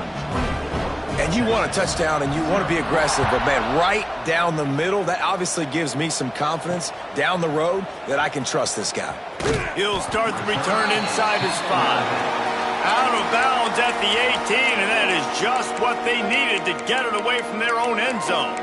And you want a touchdown and you want to be aggressive, but man, right down the middle, that obviously gives me some confidence down the road that I can trust this guy. He'll start the return inside his 5. Out of bounds at the 18, and that is just what they needed to get it away from their own end zone.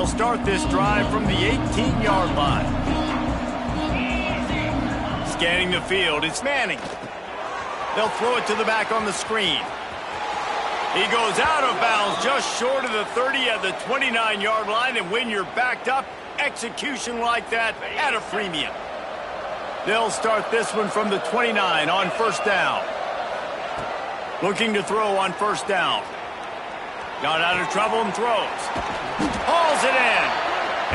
They'll start this drive from the 18-yard line. Scanning the field, it's Manning. They'll throw it to the back on the screen. He goes out of bounds just short of the 30 at the 29-yard line, and when you're backed up, execution like that at a premium. They'll start this one from the 29 on first down. Looking to throw on first down. Got out of trouble and throws. Hauls it in.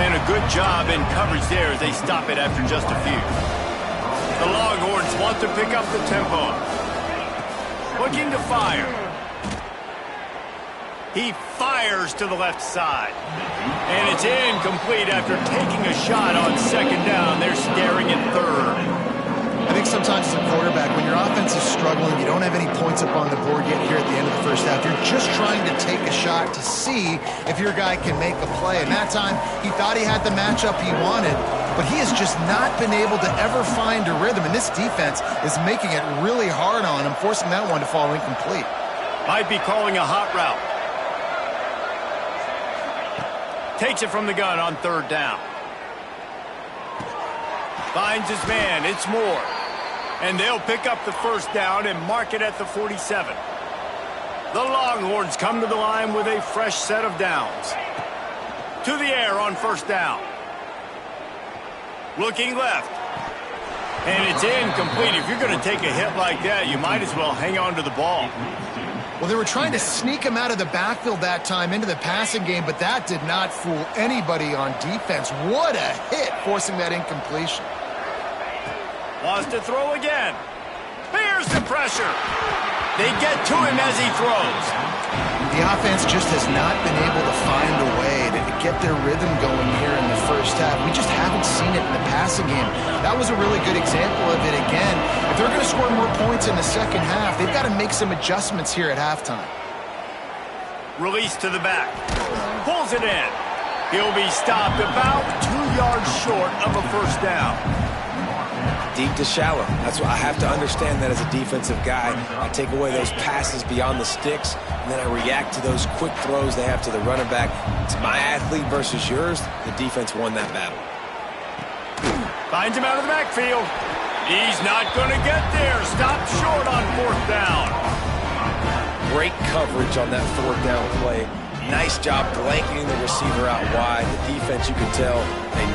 And a good job in coverage there as they stop it after just a few. The Longhorns want to pick up the tempo. Looking to fire. He fires to the left side. And it's incomplete after taking a shot on second down. They're staring at third. I think sometimes as a quarterback, when your offense is struggling, you don't have any points up on the board yet here at the end of the first half. You're just trying to take a shot to see if your guy can make a play. And that time, he thought he had the matchup he wanted, but he has just not been able to ever find a rhythm. And this defense is making it really hard on him, forcing that one to fall incomplete. Might be calling a hot route. Takes it from the gun on third down. Finds his man. It's Moore. And they'll pick up the first down and mark it at the 47. The Longhorns come to the line with a fresh set of downs. To the air on first down. Looking left. And it's incomplete. If you're going to take a hit like that, you might as well hang on to the ball. Well, they were trying to sneak him out of the backfield that time into the passing game, but that did not fool anybody on defense. What a hit, forcing that incompletion. Wants to throw again. Bears the pressure. They get to him as he throws. The offense just has not been able to find a way to get their rhythm going here in the first half. We just haven't seen it in the passing game. That was a really good example of it again. If they're going to score more points in the second half, they've got to make some adjustments here at halftime. Release to the back. Pulls it in. He'll be stopped about 2 yards short of a first down. Deep to shallow. That's what I have to understand that as a defensive guy. I take away those passes beyond the sticks, and then I react to those quick throws they have to the running back. It's my athlete versus yours. The defense won that battle. Finds him out of the backfield. He's not going to get there. Stopped short on fourth down. Great coverage on that fourth down play. Nice job blanketing the receiver out wide. The defense, you can tell, they